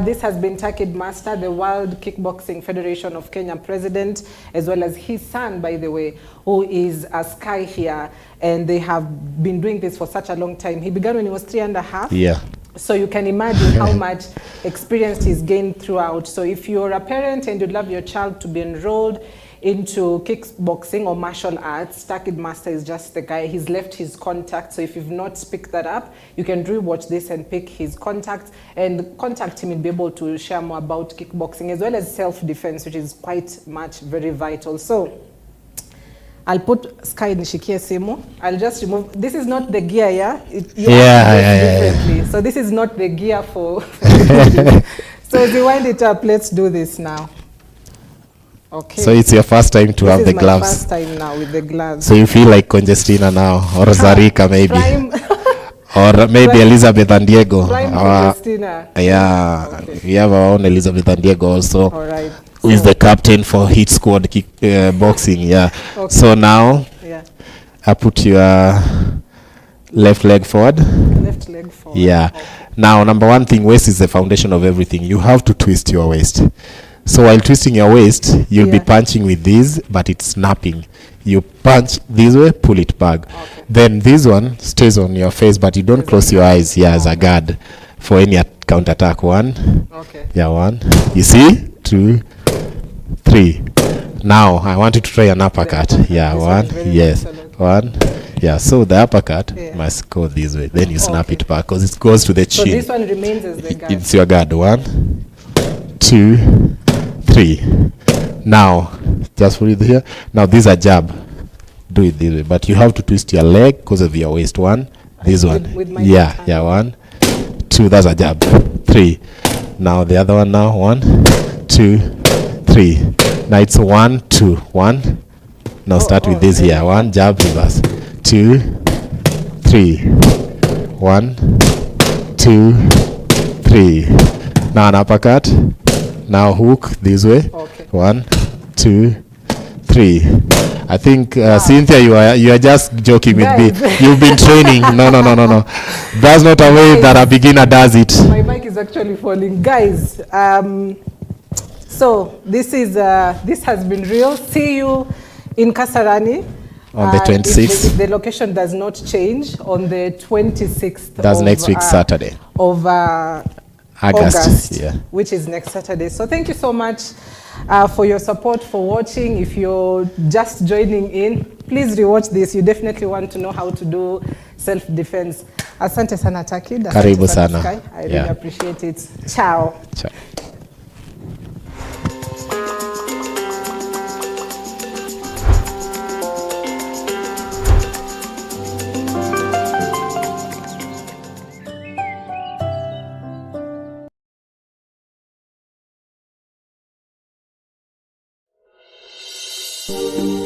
This has been Takid Master, the World Kickboxing Federation of Kenya president, as well as his son, by the way, who is a Sky here. And they have been doing this for such a long time. He began when he was 3.5. Yeah. So you can imagine how much experience he's gained throughout. So if you're a parent and you'd love your child to be enrolled into kickboxing or martial arts, Takid Master is just the guy. He's left his contact. So if you've not picked that up, you can rewatch this and pick his contact and contact him and be able to share more about kickboxing as well as self-defense, which is quite much very vital. So I'll put Sky nishikie simu. I'll just remove. This is not the gear, yeah? Yeah. So this is not the gear for So as we wind it up, let's do this now. Okay. So it's your first time to have the gloves. This is my first time now with the gloves. So you feel like Congestina now, or Zarika maybe. Or maybe Elizabeth and Diego. Yeah, okay. We have our own Elizabeth and Diego also. All right. Who is the captain for Hit Squad boxing? Yeah. Okay. So now, I put your left leg forward. Left leg forward. Yeah. Okay. Now, number one thing, waist is the foundation of everything. You have to twist your waist. So while twisting your waist, you'll be punching with this, but it's snapping. You punch this way, pull it back. Okay. Then this one stays on your face, but you don't close your eyes here as a guard for any counterattack. 1. Okay. Yeah, 1. You see? 2, 3. Now I want you to try an uppercut. Yeah, 1. Yes. 1. Yeah, so the uppercut must go this way. Then you snap it back because it goes to the chin. So this one remains as the guard. It's your guard. 1, 2, 3. Now, just put it here. Now, this is a jab. Do it this way. But you have to twist your leg because of your waist. 1. This one. With my yeah, 1, 2. That's a jab. 3. Now, the other one now. 1, 2, 3. Now, it's 1, 2. 1. Now, start with this here. 1, jab, reverse. 2, 3. 1, 2, 3. Now, an uppercut. Now hook this way. Okay. 1, 2, 3. I think Cynthia, you are just joking with me. You've been training. No. That's not a way that a beginner does it. My mic is actually falling, guys. So this has been real. See you in Kasarani on the 26th. If the location does not change, on the 26th. That's next week Saturday. Of August, which is next Saturday. So thank you so much for your support, for watching. If you're just joining in, please rewatch this. You definitely want to know how to do self-defense. Asante sana Takid. Karibu sana. Sky. I really appreciate it. Ciao. Ciao. Thank you.